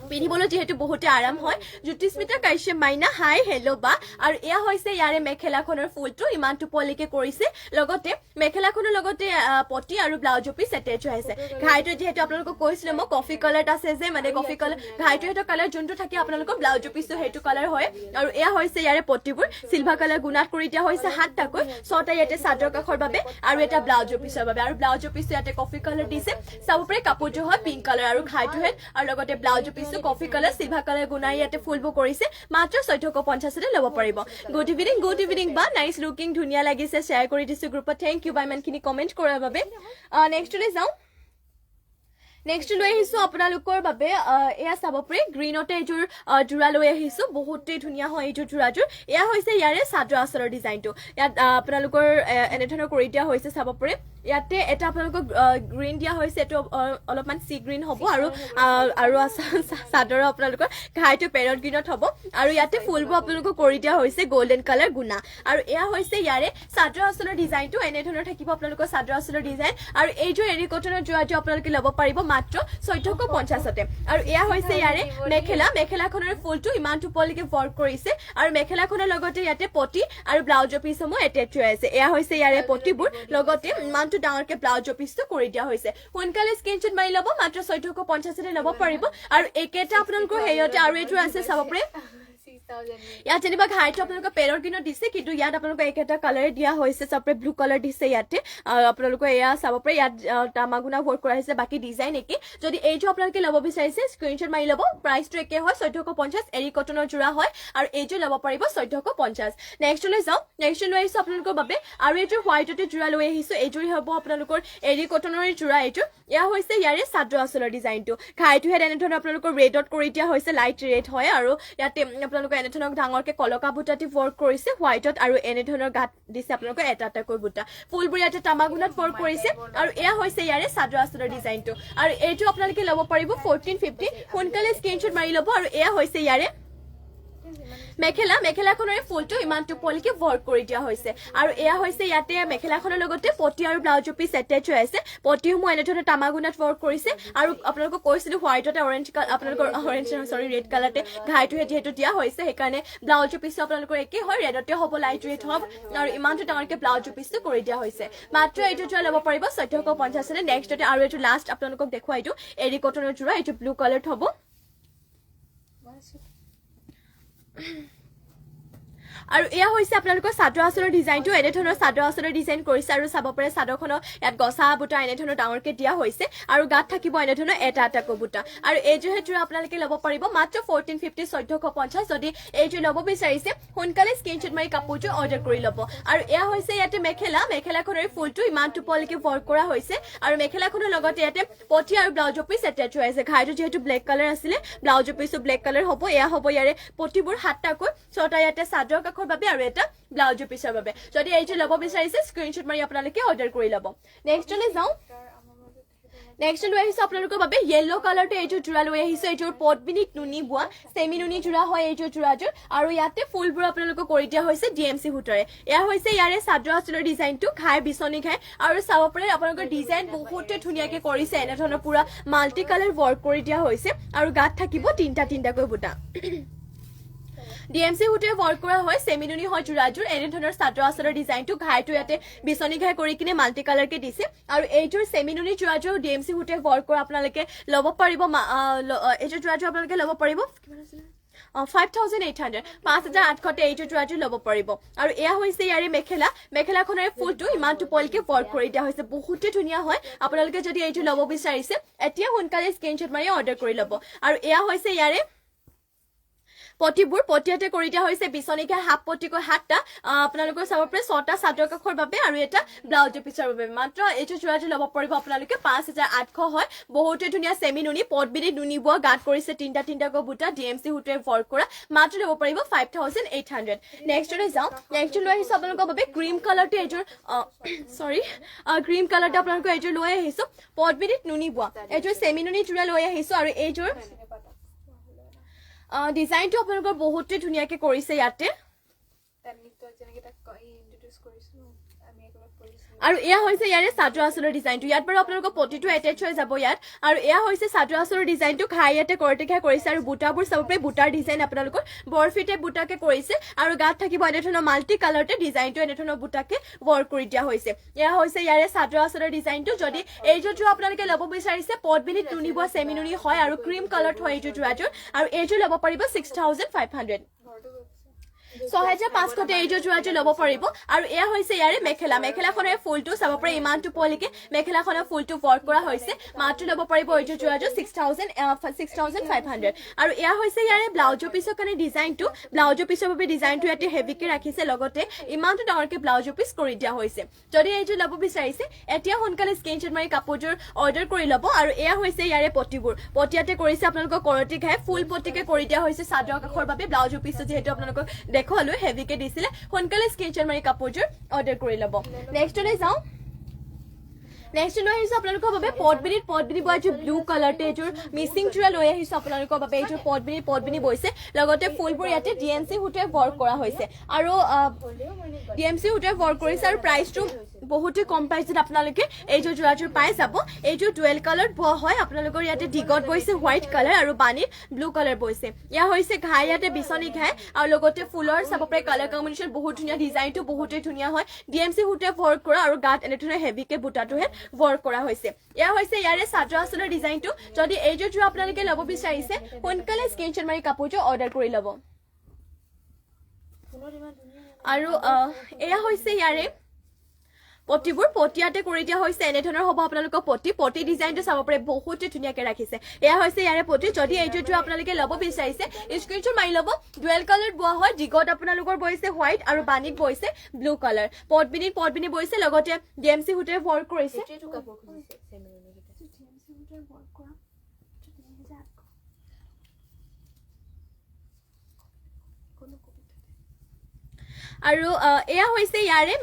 পিন্ধিবলৈ যিহেতু বহুতে আৰাম হয় জ্যোতিস্মিতা কাশ্যপ মাইনা হাই হেল্ল' বা আৰু এয়া হৈছে ইয়াৰে মেখেলাখনৰ ফুলটো ইমান টোপলিকে কৰিছে লগতে মেখেলাখনৰ লগতে পটি আৰু ব্লাউজৰ পিছ এটেচ হৈ আছে ঘাইটো যেহেতু আপোনালোকক কৈছিলো মই কফি কালাৰত আছে যে মানে কফি কালাৰ ঘাইটো সেইটো কালাৰ যোনটো থাকে আপোনালোকৰ ব্লাউজৰ পিছটো সেইটো কালাৰ হয় আৰু এয়া হৈছে ইয়াৰে পটিবোৰ চিলভাৰ কালাৰ গুণাত কৰি দিয়া হৈছে 7টাকৈ 6টা ইয়াতে চাদৰ কাষৰ বাবে আৰু এটা ব্লাউজৰ পিছৰ বাবে আৰু ব্লাউজৰ পিছটো ইয়াতে কফি কালাৰ দিছে চাব পাৰি কাপোৰটো হয় পিংক কালাৰ আৰু ঘাইটো হেড আৰু লগতে ব্লাউজৰ পিছটো কফি কালাৰ চিলভাৰ কালাৰ গুণাই ইয়াতে ফুলবোৰ কৰিছে মাত্ৰ 1450তে ল'ব পাৰিব গুড ইভিনিং বা নাইস লুকিং ধুনীয়া লাগিছে শ্বেয়াৰ কৰি দিছো গ্ৰুপত থেংক ইউ বা ইমানখিনি কমেণ্ট কৰাৰ বাবে নেক্সটলৈ যাওঁ নেক্সট লৈ আহিছো আপোনালোকৰ বাবে এয়া চাব পাৰি গ্ৰীণতে এইযোৰ জোৰা লৈ আহিছো বহুতেই ধুনীয়া হয় এইযোৰ জোৰাযোৰ এয়া হৈছে ইয়াৰে চাদৰ আঁচলৰ ডিজাইনটো ইয়াত আপোনালোকৰ এনে ধৰণৰ কৰি দিয়া হৈছে চাব পাৰি ইয়াতে এটা আপোনালোকক গ্ৰীণ দিয়া হৈছে এইটো অলপমান সি গ্ৰীণ হ'ব আৰু চাদৰ আপোনালোকৰ ঘাইটো পেৰট গ্ৰীণত হ'ব আৰু ইয়াতে ফুলবোৰ আপোনালোকক কৰি দিয়া হৈছে গল্ডেন কালাৰ গুণা আৰু এয়া হৈছে ইয়াৰে চাদৰ আঁচলৰ ডিজাইনটো এনে ধৰণৰ থাকিব আপোনালোকৰ চাদৰ আঁচলৰ ডিজাইন আৰু এইযোৰ এৰি কটনৰ জোৰাটো আপোনালোকে ল'ব পাৰিব মাত্ৰ 1450তে আৰু এয়া হৈছে ইয়াৰে মেখেলাখনৰ ফুলটো ইমান টোপলিকে ৱৰ্ক কৰিছে আৰু মেখেলাখনৰ লগতে ইয়াতে পটি আৰু ব্লাউজৰ পিছসমূহ এটেচ হৈ আছে এয়া হৈছে ইয়াৰে পটিবোৰ লগতে ইমানটো ডাঙৰকে ব্লাউজৰ পিছটো কৰি দিয়া হৈছে সোনকালে স্ক্ৰীনশ্বট মাৰি ল'ব মাত্ৰ 1450তে ল'ব পাৰিব আৰু একেটা আপোনালোকৰ হেৰিয়তে আৰু এইটো আছে চাব পাৰে ইয়াত যেনিবা ঘাইটো আপোনালোকৰ পেৰৰ কিনো দিছে কিন্তু ইয়াত আপোনালোকৰ একেটা কালাৰে দিয়া হৈছে চাপৰে ব্লু কালাৰ দিছে ইয়াতে আপোনালোকৰ এয়া চাব পাৰে ইয়াত তামাগুনা ৱৰ্ক কৰা হৈছে বাকি ডিজাইন একে যদি এইটো আপোনালোকে ল'ব বিচাৰিছে স্ক্ৰীনশ্বট মাৰি ল'ব প্ৰাইচটো একে হয় 1450 এৰি কটনৰ জোৰা হয় আৰু এইটো ল'ব পাৰিব 1450 নেক্সটলৈ যাওঁ নেক্সট লৈ আহিছো আপোনালোকৰ বাবে আৰু এইযোৰ হোৱাইটতে জোৰা লৈ আহিছো এইযোৰ হ'ব আপোনালোকৰ এৰি কটনৰ জোৰা এইটো এয়া হৈছে ইয়াৰে চাদৰ আঁচলৰ ডিজাইনটো ঘাইটো হেড এনেধৰণৰ আপোনালোকৰ ৰেডত কৰি দিয়া হৈছে লাইট ৰেড হয় আৰু ইয়াতে আপোনালোকৰ এনে ধৰণৰ ডাঙৰকে কলকা বুটাটি ৱৰ্ক কৰিছে হোৱাইটত আৰু এনে ধৰণৰ গাত দিছে আপোনালোকৰ এটা এটাকৈ বুটা ফুলবোৰ ইয়াতে তামাগুনাত ৱৰ্ক কৰিছে আৰু এয়া হৈছে ইয়াৰে চাদৰ আঁচলৰ ডিজাইনটো আৰু এইটো আপোনালোকে ল'ব পাৰিব 1450 সোনকালে স্ক্ৰীনশ্বট মাৰি ল'ব আৰু এয়া হৈছে ইয়াৰে মেখেলাখনৰ ফুলটো ইমান টোপলিকে ৱৰ্ক কৰি দিয়া হৈছে আৰু এয়া হৈছে ইয়াতে মেখেলাখনৰ লগতে পটি আৰু ব্লাউজৰ পিছ এটেচ হৈ আছে পটিসমূহ এনে ধৰণৰ তামাগুনাত ৱৰ্ক কৰিছে আৰু আপোনালোকক কৈছিলো হোৱাইটতে আপোনালোকৰ ৰেড কালাৰতে ঘাইটো যিহেতু দিয়া হৈছে সেইকাৰণে ব্লাউজৰ পিছটো আপোনালোকৰ একে হয় ৰেডতে হ'ব লাইট ৰেড হ'ব আৰু ইমানটো ডাঙৰকে ব্লাউজৰ পিছটো কৰি দিয়া হৈছে মাত্ৰ এইটো জোৰা ল'ব পাৰিব 1450তে নেক্সটতে আৰু এইটো লাষ্ট আপোনালোকক দেখুৱাই দিওঁ এৰি কটনৰ জোৰা এইটো ব্লু কালাৰত হ'ব আৰু এয়া হৈছে আপোনালোকৰ চাদৰ আঁচলৰ ডিজাইনটো এনে ধৰণৰ চাদৰ আঁচলৰ ডিজাইন কৰিছে আৰু চাব পাৰে চাদৰখনৰ ইয়াত গছা বুটা এনে ধৰণৰ ডাঙৰকে দিয়া হৈছে আৰু গাত থাকিব এনে ধৰণৰ এটা এটাকৈ বুটা আৰু এইযোৰ হেতুৰ আপোনালোকে ল'ব পাৰিব মাত্ৰ 1450 1450 যদি এইযোৰ ল'ব বিচাৰিছে সোনকালে স্ক্ৰীনশ্বট মাৰি কাপোৰযোৰ অৰ্ডাৰ কৰি ল'ব আৰু এয়া হৈছে ইয়াতে মেখেলাখনৰ ফুলটো ইমান টোপলিকে ৱৰ্ক কৰা হৈছে আৰু মেখেলাখনৰ লগতে ইয়াতে পটি আৰু ব্লাউজৰ পিছ এটেচ হৈ আছে ঘাইটো যিহেতু ব্লেক কালাৰ আছিলে ব্লাউজৰ পিছো ব্লেক কালাৰ হ'ব এয়া হ'ব ইয়াৰে পটিবোৰ 7টাকৈ 6টা ইয়াতে চাদৰ বাবে আৰু এটা ব্লাউজৰ পিছৰ বাবে যদি এইটো ল'ব বিচাৰিছে স্ক্ৰীনশ্বট মাৰি আপোনালোকে অৰ্ডাৰ কৰি ল'ব নেক্সটলৈ যাওঁ নেক্সট লৈ আহিছো আপোনালোকৰ বাবে য়েলো কালাৰটো এইযোৰ জোৰা লৈ আহিছো এইযোৰ পদ্মিনীত নুনি বোৱা সেমি নুনি জোৰা হয় এইযোৰ জোৰাযোৰ আৰু ইয়াতে ফুলবোৰ আপোনালোকক কৰি দিয়া হৈছে ডিএমচি সূতাৰে এয়া হৈছে ইয়াৰে চাদৰ আঁচলৰ ডিজাইনটো ঘাই বিচনী ঘাই আৰু চাব পাৰে আপোনালোকৰ ডিজাইন বহুতে ধুনীয়াকৈ কৰিছে এনে ধৰণৰ পুৰা মাল্টি কালাৰ ৱৰ্ক কৰি দিয়া হৈছে আৰু গাত থাকিব তিনিটাকৈ বুটা ডিএমচি সূতাৰে ৱৰ্ক কৰা হয় সেমিনুনি হয় জোৰাযোৰ এনে ধৰণৰ চাদৰ আঁচলৰ ডিজাইনটো ঘাইটো ইয়াতে বিচনী ঘাই কৰি কিনে মাল্টি কালাৰকে দিছে আৰু এইযোৰ সেমিনুনি জোৰাযোৰ ডিএমচি সূতাৰে ৱৰ্ক কৰা আপোনালোকে ল'ব পাৰিব এইযোৰ জোৰাযোৰ আপোনালোকে ল'ব পাৰিব 5,800 5,800 এইযোৰ জোৰাযোৰ ল'ব পাৰিব আৰু এয়া হৈছে ইয়াৰে মেখেলাখনৰ ফুলটো ইমানটো পলকে ৱৰ্ক কৰি দিয়া হৈছে বহুতে ধুনীয়া হয় আপোনালোকে যদি এইযোৰ ল'ব বিচাৰিছে এতিয়া সোনকালে স্ক্ৰীনশ্বট মাৰি অৰ্ডাৰ কৰি ল'ব আৰু এয়া হৈছে ইয়াৰে পটিবোৰ পটিয়াতে কৰি দিয়া হৈছে বিচনীকে হাফ পটিকৈ 7টা আপোনালোকৰ চাব পাৰে 6টা চাদৰ কাখৰ বাবে আৰু এটা ব্লাউজ পিছৰ বাবে মাত্ৰ এইটো জোৰাটো ল'ব পাৰিব আপোনালোকে 5,800 হয় বহুতে ধুনীয়া সেমি নুনি পটবিনি নুনি বোৱা গাত কৰিছে তিনিটাকৈ বুটা ডিএমচি সূতাৰে ৱৰ্ক কৰা মাত্ৰ ল'ব পাৰিব 5,800 নেক্সটলৈ যাওঁ নেক্সট লৈ আহিছো আপোনালোকৰ বাবে ক্ৰীম কালাৰটো এইযোৰ ক্ৰীম কালাৰটো আপোনালোকৰ এইযোৰ লৈ আহিছো পটবিনিত নুনি বোৱা এইযোৰ সেমি নুনি জোৰা লৈ আহিছো আৰু এইযোৰ ডিজাইনটো আপোনালোকৰ বহুতে ধুনীয়াকে কৰিছে ইয়াতে আৰু এয়া হৈছে ইয়াৰে চাদৰ আঁচলৰ ডিজাইনটো ইয়াত বাৰু আপোনালোকৰ পটিটো এটেচ হৈ যাব ইয়াত আৰু এয়া হৈছে চাদৰ আঁচলৰ ডিজাইনটো ঘাই ইয়াতে কৰটিঘাই কৰিছে আৰু বুটাবোৰ চাব পাৰে বুটাৰ ডিজাইন আপোনালোকৰ বৰফিতে বুটাকে কৰিছে আৰু গাত থাকিব এনে ধৰণৰ মাল্টি কালাৰতে ডিজাইনটো এনে ধৰণৰ বুটাকে ৱৰ্ক কৰি দিয়া হৈছে এয়া হৈছে ইয়াৰে চাদৰ আঁচলৰ ডিজাইনটো যদি এইযোৰ আপোনালোকে ল'ব বিচাৰিছে পটবিনিত নুনি বোৱা সেমি নুনি হয় আৰু ক্ৰীম কালাৰত হয় এইযোৰ জোৰাযোৰ আৰু এইযোৰ ল'ব পাৰিব 6,500 6,500 এইযোৰ জোৰাযোৰ ল'ব পাৰিব আৰু এয়া হৈছে ইয়াৰে মেখেলাখনৰ ফুলটো চাব পাৰে ইমানটো পলিকে মেখেলাখনৰ ফুলটো ৱৰ্ক কৰা হৈছে মাত্ৰ ল'ব পাৰিব এইযোৰ জোৰাযোৰ 6,500 আৰু এয়া হৈছে ইয়াৰে ব্লাউজৰ পিছৰ কাৰণে ডিজাইনটো ব্লাউজৰ পিছৰ বাবে ডিজাইনটো ইয়াতে হেভিকে ৰাখিছে লগতে ইমানটো ডাঙৰকে ব্লাউজৰ পিছ কৰি দিয়া হৈছে যদি এইযোৰ ল'ব বিচাৰিছে এতিয়া সোনকালে স্ক্ৰীনশ্বট মাৰি কাপোৰযোৰ অৰ্ডাৰ কৰি ল'ব আৰু এয়া হৈছে ইয়াৰে পটিবোৰ পটিয়াতে কৰিছে আপোনালোকৰ কৰটি ঘাই ফুল পটিকে কৰি দিয়া হৈছে চাদৰ কাখৰ বাবে ব্লাউজৰ পিছত যেহেতু আপোনালোকক দেখুৱালো হেভিকে দিছিলে সোনকালে স্ক্ৰীনশ্বট মাৰি কাপোৰযোৰ অৰ্ডাৰ কৰি ল'ব নেক্সটলৈ যাওঁ নেক্সট লৈ আহিছো আপোনালোকৰ বাবে পটবিনি বোৱা এইযোৰ ব্লু কালাৰতে এইযোৰ মিচিং জোৰা লৈ আহিছো আপোনালোকৰ বাবে এইযোৰ পটবিনি বৈছে লগতে ফুলবোৰ ইয়াতে ডিএমচি সূতাৰে ৱৰ্ক কৰা হৈছে আৰু ডিএমচি সূতাৰে ৱৰ্ক কৰিছে আৰু প্ৰাইচটো বহুতে কম প্ৰাইচত আপোনালোকে এইযোৰ জোৰাযোৰ পাই যাব এইযোৰ ডুৱেল কালাৰত বোৱা হয় আপোনালোকৰ ইয়াতে ডিগত বৈছে হোৱাইট কালাৰ আৰু বাণীত ব্লু কালাৰ বৈছে এয়া হৈছে ঘাই ইয়াতে বিচনী ঘাই আৰু লগতে ফুলৰ চাব পাৰে কালাৰ কম্বিনেশ্যন বহুত ধুনীয়া ডিজাইনটো বহুতে ধুনীয়া হয় ডিএমচি সূতাৰে ৱৰ্ক কৰা আৰু গাত এনেধৰণে হেভিকে বুটাটোহে ৱৰ্ক কৰা হৈছে এয়া হৈছে ইয়াৰে চাদৰ আঁচলৰ ডিজাইনটো যদি এইযোৰ জোৰা আপোনালোকে ল'ব বিচাৰিছে সোনকালে স্ক্ৰীনশ্বট মাৰি কাপোৰযোৰ অৰ্ডাৰ কৰি ল'ব আৰু এয়া হৈছে ইয়াৰে পটিবোৰ পটিয়াতে কৰি দিয়া হৈছে এনে ধৰণৰ হ'ব আপোনালোকৰ পটি ডিজাইনটো চাব পাৰে বহুতে ধুনীয়াকে ৰাখিছে এয়া হৈছে ইয়াৰে পটি যদি এইযোৰ আপোনালোকে ল'ব বিচাৰিছে স্ক্ৰীনশ্বট মাৰি ল'ব ডুৱেল কালাৰত বোৱা হয় ডিগত আপোনালোকৰ বৈছে হোৱাইট আৰু বাণীত বৈছে ব্লু কালাৰ পটবিনি বৈছে লগতে ডিএমচি সূতাৰে ৱৰ্ক কৰিছে আৰু এয়া হৈছে ইয়াৰে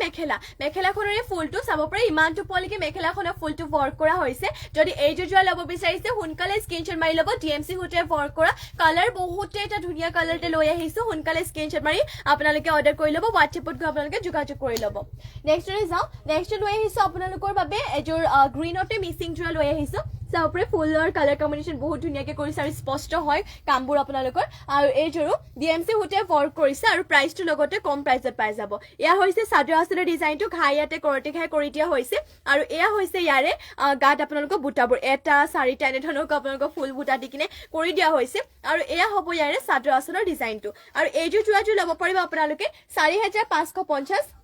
মেখেলাখনৰে ফুলটো চাব পাৰে ইমানটো পলিকে মেখেলাখনৰ ফুলটো ৱৰ্ক কৰা হৈছে যদি এইযোৰ জোৰা ল'ব বিচাৰিছে সোনকালে স্ক্ৰীনশ্বট মাৰি ল'ব ডিএমচি সূতাৰে ৱৰ্ক কৰা কালাৰ বহুতে এটা ধুনীয়া কালাৰতে লৈ আহিছো সোনকালে স্ক্ৰীনশ্বট মাৰি আপোনালোকে অৰ্ডাৰ কৰি ল'ব হোৱাটছএপত গৈ আপোনালোকে যোগাযোগ কৰি ল'ব নেক্সটলৈ যাওঁ নেক্সট লৈ আহিছো আপোনালোকৰ বাবে এযোৰ গ্ৰীণতে মিচিং জোৰা লৈ আহিছো চাব পাৰে ফুলৰ কালাৰ কম্বিনেশ্যন বহুত ধুনীয়াকে কৰিছে আৰু স্পষ্ট হয় কামবোৰ আপোনালোকৰ আৰু এইযোৰো ডিএমচি সূতাৰে ৱৰ্ক কৰিছে আৰু প্ৰাইচটো লগতে কম প্ৰাইচত পাই যাব এয়া হৈছে চাদৰ আঁচলৰ ডিজাইনটো ঘাই ইয়াতে কৰটি ঘাই কৰি দিয়া হৈছে আৰু এয়া হৈছে ইয়াৰে গাত আপোনালোকৰ বুটাবোৰ 1টা 4টা এনেধৰণৰ আপোনালোকৰ ফুল বুটা দি কিনে কৰি দিয়া হৈছে আৰু এয়া হ'ব ইয়াৰে চাদৰ আঁচলৰ ডিজাইনটো আৰু এইযোৰ জোৰাযোৰ ল'ব পাৰিব আপোনালোকে 4,550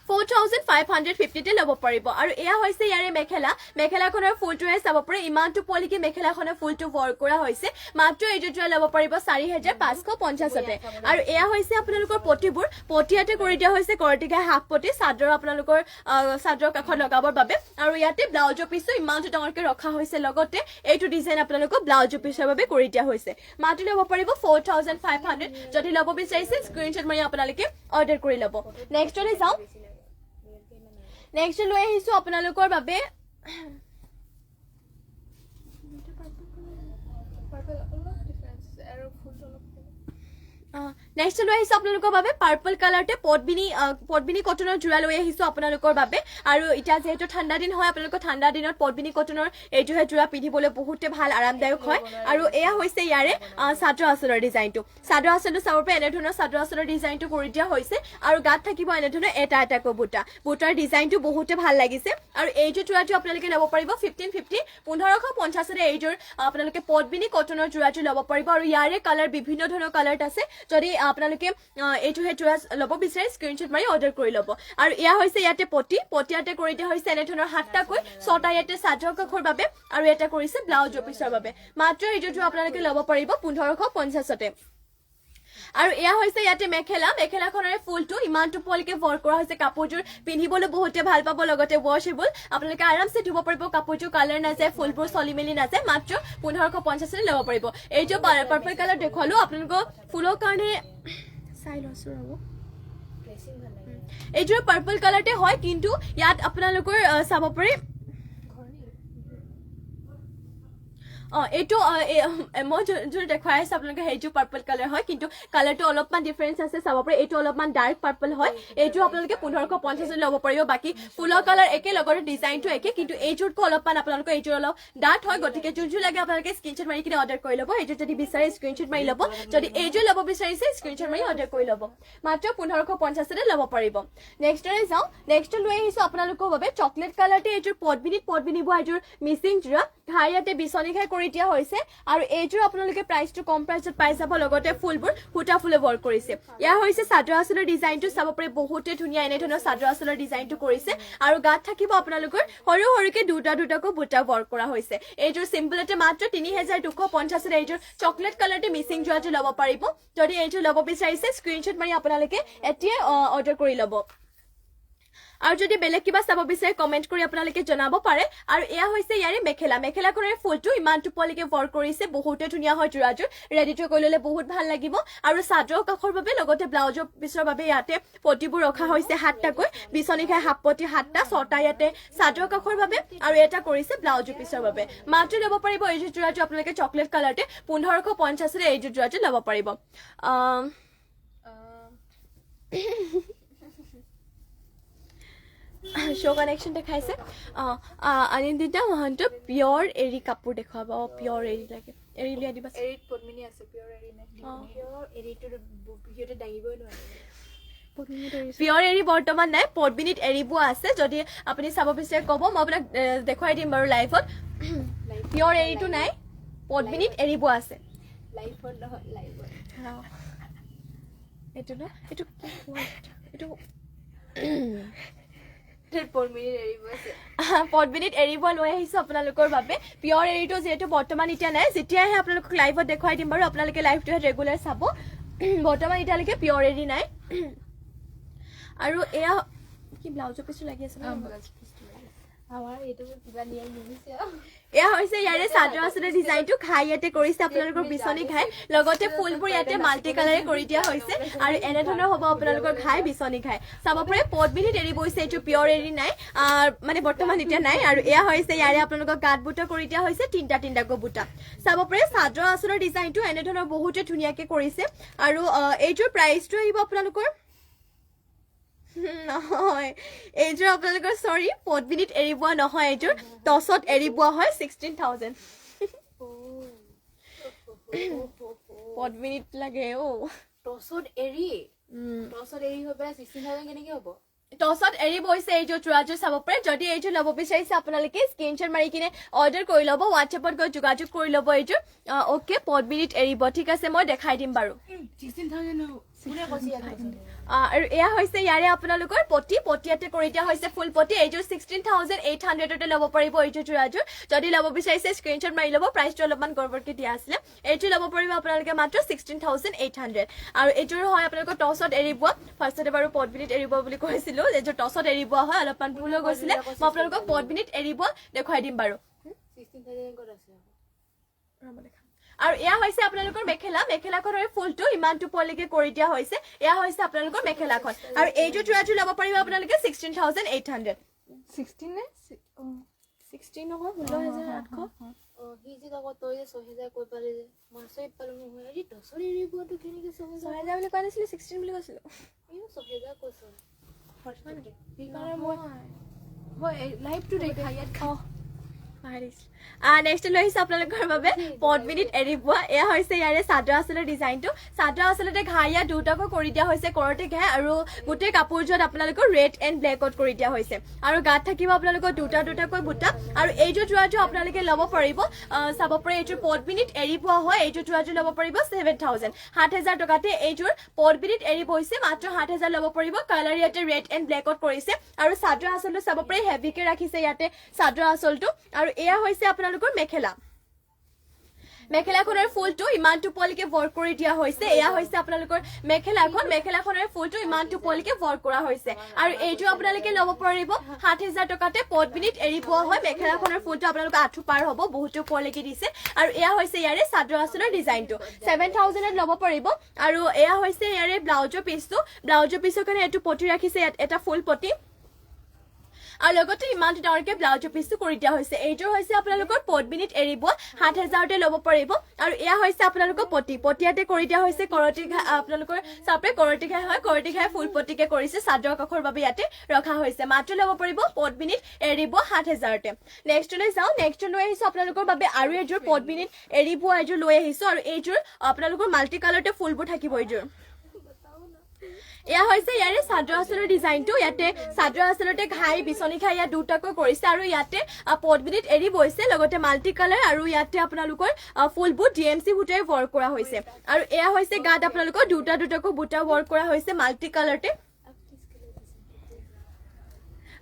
4,550 ল'ব পাৰিব আৰু এয়া হৈছে ইয়াৰে মেখেলাখনৰ ফুলটোহে চাব পাৰে ইমানটো পলিকে মেখেলাখনৰ ফুলটো ৱৰ্ক কৰা হৈছে মাত্ৰ এইযোৰ জোৰা ল'ব পাৰিব 4,550 আৰু এয়া হৈছে আপোনালোকৰ পটিয়াতে কৰি দিয়া হৈছে কৰটিঘাই হাফ পটি চাদৰ আপোনালোকৰ চাদৰ কাষত লগাবৰ বাবে আৰু ইয়াতে ব্লাউজৰ পিছো ইমানটো ডাঙৰকে ৰখা হৈছে লগতে এইটো ডিজাইন আপোনালোকৰ ব্লাউজৰ পিছৰ বাবে কৰি দিয়া হৈছে মাত্ৰ ল'ব পাৰিব 4,500 যদি ল'ব বিচাৰিছে স্ক্ৰীনশ্বট মাৰি আপোনালোকে অৰ্ডাৰ কৰি ল'ব নেক্সটলৈ যাওঁ নেক্সট লৈ আহিছো আপোনালোকৰ বাবে নেক্সট লৈ আহিছো আপোনালোকৰ বাবে পাৰ্পল কালাৰতে পদ্মিনী কটনৰ জোৰা লৈ আহিছো আপোনালোকৰ বাবে আৰু এতিয়া যেহেতু ঠাণ্ডা দিন হয় আপোনালোকৰ ঠাণ্ডা দিনত পদ্মিনী কটনৰ এইটোহে জোৰা পিন্ধিবলৈ বহুতে ভাল আৰামদায়ক হয় আৰু এয়া হৈছে ইয়াৰে চাদৰ আঁচলৰ ডিজাইনটো চাদৰ আঁচলটো চাব পাৰে এনেধৰণৰ চাদৰ আঁচলৰ ডিজাইনটো কৰি দিয়া হৈছে আৰু গাত থাকিব এনেধৰণৰ এটাকৈ বুটাৰ ডিজাইনটো বহুতে ভাল লাগিছে আৰু এইযোৰ জোৰাটো আপোনালোকে ল'ব পাৰিব 1550 এইযোৰ আপোনালোকে পদ্মিনী কটনৰ জোৰাটো ল'ব পাৰিব আৰু ইয়াৰে কালাৰ বিভিন্ন ধৰণৰ কালাৰ আছে যদি আপোনালোকে এইটোহে জোৰা ল'ব বিচাৰে স্ক্ৰীনশ্বট মাৰি অৰ্ডাৰ কৰি ল'ব আৰু এয়া হৈছে ইয়াতে পটিয়াতে কৰি দিয়া হৈছে এনেধৰণৰ 7টাকৈ 6টা ইয়াতে চাদৰ কাষৰ বাবে আৰু এটা কৰিছে ব্লাউজ পিছৰ বাবে মাত্ৰ এইযোৰটো আপোনালোকে ল'ব পাৰিব 1550তে আৰু এয়া হৈছে ইয়াতে মেখেলাখনৰে ফুলটো ইমানটো পলকে ৱৰ্ক কৰা হৈছে কাপোৰযোৰ পিন্ধিবলৈ বহুতে ভাল পাব লগতে ৱাশেবল আপোনালোকে আৰামছে ধুব পাৰিব কাপোৰযোৰ কালাৰ নাযায় ফুলবোৰ চলি মেলি নাযায় মাত্ৰ 1550তে ল'ব পাৰিব এইযোৰ পাৰ্পল কালাৰ দেখুৱালো আপোনালোকক ফুলৰ কাৰণে চাই লৈছো ৰ'ব এইযোৰ পাৰ্পল কালাৰতে হয় কিন্তু ইয়াত আপোনালোকৰ চাব পাৰে এইটো মই যোনটো দেখুৱাই আছো আপোনালোকে সেইযোৰ পাৰ্পল কালাৰ হয় কিন্তু কালাৰটো অলপমান ডিফাৰেঞ্চ আছে চাব পাৰে এইটো অলপমান ডাৰ্ক পাৰ্পল হয় এইটো আপোনালোকে 1550 ল'ব পাৰিব বাকী ফুলৰ কালাৰ একে লগতে ডিজাইনটো একে কিন্তু এইযোৰতকৈ অলপমান আপোনালোকৰ এইযোৰ অলপ ডাৰ্ক হয় গতিকে যোনযোৰ লাগে আপোনালোকে স্ক্ৰীনশ্বট মাৰি কিনে অৰ্ডাৰ কৰি ল'ব এইযোৰ যদি বিচাৰে স্ক্ৰীনশ্বট মাৰি ল'ব যদি এইযোৰ ল'ব বিচাৰিছে স্ক্ৰীনশ্বট মাৰি অৰ্ডাৰ কৰি ল'ব মাত্ৰ 1550তে ল'ব পাৰিব নেক্সটৰে যাওঁ নেক্সট লৈ আহিছো আপোনালোকৰ বাবে চকলেট কালাৰতে এইযোৰ পদ্মিনী বোৱা এইযোৰ মিচিং জোৰা ঘাই ইয়াতে বিচনী ঘাই কৰি দিয়া হৈছে আৰু এইযোৰ আপোনালোকে প্ৰাইচটো কম প্ৰাইচত পাই যাব লগতে ফুলবোৰ সূতা ফুলে ৱৰ্ক কৰিছে ইয়াৰ হৈছে চাদৰ আঁচলৰ ডিজাইনটো চাব পাৰে বহুতে ধুনীয়া এনেধৰণৰ চাদৰ আঁচলৰ ডিজাইনটো কৰিছে আৰু গাত থাকিব আপোনালোকৰ সৰুকৈ দুটাকৈ বুটা ৱৰ্ক কৰা হৈছে এইযোৰ চিম্পলতে মাত্ৰ 3250 এইযোৰ চকলেট কালাৰতে মিচিং জোৰাটো ল'ব পাৰিব যদি এইযোৰ ল'ব বিচাৰিছে স্ক্ৰীনশ্বট মাৰি আপোনালোকে এতিয়াই অৰ্ডাৰ কৰি ল'ব আৰু যদি বেলেগ কিবা চাব বিচাৰে কমেন্ট কৰি আপোনালোকে জনাব পাৰে আৰু এয়া হৈছে ইয়াৰে মেখেলাখনৰ ফুলটো ইমানটো পলিকে ৱৰ্ক কৰিছে বহুতে ধুনীয়া হয় জোৰাযোৰ ৰেডি টু কৰি ল'লে বহুত ভাল লাগিব আৰু চাদৰ কাষৰ বাবে লগতে ব্লাউজৰ পিছৰ বাবে ইয়াতে পটিবোৰ ৰখা হৈছে 7টাকৈ বিচনী খাই হাফ পটি 7টা 6টা ইয়াতে চাদৰ কাষৰ বাবে আৰু এটা কৰিছে ব্লাউজৰ পিছৰ বাবে মাত্ৰ ল'ব পাৰিব এইযোৰ জোৰাটো আপোনালোকে চকলেট কালাৰতে 1550 এইযোৰ জোৰাটো ল'ব পাৰিব শো কানেকশ্যন দেখাইছে অনিন্দিতা মহন্ত পিয়ৰ এৰি কাপোৰ দেখুৱাব পিয়ৰ এৰি লাগে এৰি লিয়া দিবা এৰিত পদ্মিনী আছে পিয়ৰ এৰি নাই পিয়ৰ এৰিটো ভিডিঅ'তে দাঙিবই নোৱাৰে পিয়ৰ এৰি বৰ্তমান নাই পদ্মিনীত এৰিবোৱা আছে যদি আপুনি চাব বিচাৰে ক'ব মই আপোনাক দেখুৱাই দিম বাৰু লাইভত পিয়ৰ এৰিটো নাই পদ্মিনীত এৰিবোৱা আছে লাইভত নহয় লাইভত এইটো না এইটো পদ্মিনীত এৰিব লৈ আহিছো আপোনালোকৰ বাবে পিয়ৰ এৰিটো যিহেতু বৰ্তমান এতিয়া নাই যেতিয়াহে আপোনালোকক লাইভত দেখুৱাই দিম বাৰু আপোনালোকে লাইভটোহে ৰেগুলাৰ চাব বৰ্তমান এতিয়ালৈকে পিয়ৰ এৰি নাই আৰু এয়া কি ব্লাউজৰ পিছটো লাগি আছে এয়া হৈছে ইয়াৰে চাদৰ আঁচলৰ ডিজাইনটো ঘাই ইয়াতে কৰিছে আপোনালোকৰ বিচনী ঘাই লগতে ফুলবোৰ ইয়াতে মাল্টি কালাৰে কৰি দিয়া হৈছে আৰু এনেধৰণৰ হ'ব আপোনালোকৰ ঘাই বিচনী ঘাই চাব পাৰে পদ্মিনীত এৰি বৈছে এইটো পিয়ৰ এৰি নাই মানে বৰ্তমান এতিয়া নাই আৰু এয়া হৈছে ইয়াৰে আপোনালোকৰ গাত বুটা কৰি দিয়া হৈছে তিনিটাকৈ বুটা চাব পাৰে চাদৰ আঁচলৰ ডিজাইনটো এনেধৰণৰ বহুতে ধুনীয়াকে কৰিছে আৰু এইটোৰ প্ৰাইচটো আহিব আপোনালোকৰ নহয় এইযোৰ আপোনালোকৰ চৰি পদ্মিনীত এৰি বোৱা নহয় এইযোৰ টছত এৰি বোৱা হয় 16000 পদ্মিনীত লাগে টছত এৰি হৈ পেলাই 16000 কেনেকে হ'ব টছত এৰি বৈছে এইযোৰ জোৰাযোৰ চাব পাৰে যদি এইযোৰ ল'ব বিচাৰিছে আপোনালোকে স্ক্ৰীনশ্বট মাৰি কিনে অৰ্ডাৰ কৰি ল'ব হোৱাটছএপত গৈ যোগাযোগ কৰি ল'ব এইযোৰ অ'কে পদ্মিনীত এৰিব ঠিক আছে মই দেখাই দিম বাৰু 16000 আৰু এয়া হৈছে ইয়াৰে আপোনালোকৰ পটিয়াতে কৰি দিয়া হৈছে ফুল পটি এইযোৰ 16800তে ল'ব পাৰিব এইযোৰ জোৰাযোৰ যদি ল'ব বিচাৰিছে স্ক্ৰীনশ্বট মাৰি ল'ব প্ৰাইচটো অলপমান গৰবৰকে দিয়া আছিলে এইযোৰ ল'ব পাৰিব আপোনালোকে মাত্ৰ 16800 আৰু এইযোৰ হয় আপোনালোকৰ টছত এৰিব ফাৰ্ষ্টতে বাৰু পদ্মিনীত এৰিব বুলি কৈছিলো এইযোৰ টছত এৰিব হয় অলপমান ভুল হৈ গৈছিলে মই আপোনালোকক পদ্মিনীত এৰিব দেখুৱাই দিম বাৰু 16000 ক'ত আছে আৰু এয়া হৈছে আপোনালোকৰ মেখেলাখনৰ ফুলটো ইমানটো পলিকে কৰি দিয়া হৈছে এয়া হৈছে আপোনালোকৰ মেখেলাখন আৰু এইযোৰ জোৰাযোৰ ল'ব পাৰিব আপোনালোকে 16800 16 নহয় 16800 সি যে আকৌ তই যে 6000 কৈ পালি যে মই আচৰিত পালো নহয় এৰি 10 এৰি পোৱাটো কেনেকে 6000 6000 বুলি কোৱা নাছিলো 16 বুলি কৈছিলো এই 6000 কৈছ সেইকাৰণে মই লাইভটো দেখা ইয়াত নেক্সট লৈ আহিছো আপোনালোকৰ বাবে পদ্মিনীত এৰি পোৱা এয়া হৈছে ইয়াৰে চাদৰ আঁচলৰ ডিজাইনটো চাদৰ আঁচলতে ঘাইয়া দুটাকৈ কৰি দিয়া হৈছে কৰতে ঘাই আৰু গোটেই কাপোৰযোৰত আপোনালোকৰ ৰেড এণ্ড ব্লেকত কৰি দিয়া হৈছে আৰু গাত থাকিব আপোনালোকৰ দুটাকৈ বুটা আৰু এইযোৰ যোৰাযোৰ আপোনালোকে ল'ব পাৰিব চাব পাৰে এইযোৰ পদ্মিনীত এৰি পোৱা হয় এইযোৰ যোৰাযোৰ ল'ব পাৰিব 7000 7000 টকাতে এইযোৰ পদ্মিনীত এৰি বহিছে মাত্ৰ 7000 ল'ব পাৰিব কালাৰ ইয়াতে ৰেড এণ্ড ব্লেকত কৰিছে আৰু চাদৰ আঁচলটো চাব পাৰে হেভিকে ৰাখিছে ইয়াতে চাদৰ আঁচলটো আৰু এয়া হৈছে আপোনালোকৰ মেখেলা মেখেলাখনৰ ফুলটো ইমান টোপলিকে ৱৰ্ক কৰি দিয়া হৈছে এয়া হৈছে আপোনালোকৰ মেখেলাখনৰ ফুলটো ইমান টোপলিকে ৱৰ্ক কৰা হৈছে আৰু এইটো আপোনালোকে ল'ব পাৰিব 7000 টকাতে পদ্মিনীত এৰি পোৱা হয় মেখেলাখনৰ ফুলটো আপোনালোকৰ আঁঠু পাৰ হ'ব বহুতো ওপৰলৈকে দিছে আৰু এয়া হৈছে ইয়াৰে চাদৰ আঁচলৰ ডিজাইনটো 7000ত ল'ব পাৰিব আৰু এয়া হৈছে ইয়াৰে ব্লাউজৰ পিছৰ কাৰণে এইটো পটি ৰাখিছে ইয়াত এটা ফুল পটি আৰু লগতে ইমান ডাঙৰকে ব্লাউজৰ পিছটো কৰি দিয়া হৈছে এইযোৰ হৈছে আপোনালোকৰ পদ্মিনীত এৰিব 7000তে ল'ব পাৰিব আৰু এয়া হৈছে আপোনালোকৰ পটিয়াতে কৰি দিয়া হৈছে কৰটি ঘাই আপোনালোকৰ চাপে কৰটি ঘাই ফুল পটিকে কৰিছে চাদৰ কাষৰ বাবে ইয়াতে ৰখা হৈছে মাত্ৰ ল'ব পাৰিব পদ্মিনীত এৰিব 7000তে নেক্সট লৈ যাওঁ নেক্সট লৈ আহিছো আপোনালোকৰ বাবে আৰু এযোৰ পদ্মিনীত এৰিব এযোৰ লৈ আহিছো আৰু এইযোৰ আপোনালোকৰ মাল্টি কালাৰতে ফুলবোৰ থাকিব এইযোৰ এয়া হৈছে ইয়াৰে চাদৰ আঁচলৰ ডিজাইনটো ইয়াতে চাদৰ আঁচলতে ঘাই বিচনী ঘাই ইয়াত দুটাকৈ কৰিছে আৰু ইয়াতে পদ্মিনীত এৰি বহিছে লগতে মাল্টি কালাৰ আৰু ইয়াতে আপোনালোকৰ ফুলবোৰ ডিএমচি সূতাৰে ৱৰ্ক কৰা হৈছে আৰু এয়া হৈছে গাত আপোনালোকৰ দুটাকৈ বুটা ৱৰ্ক কৰা হৈছে মাল্টি কালাৰতে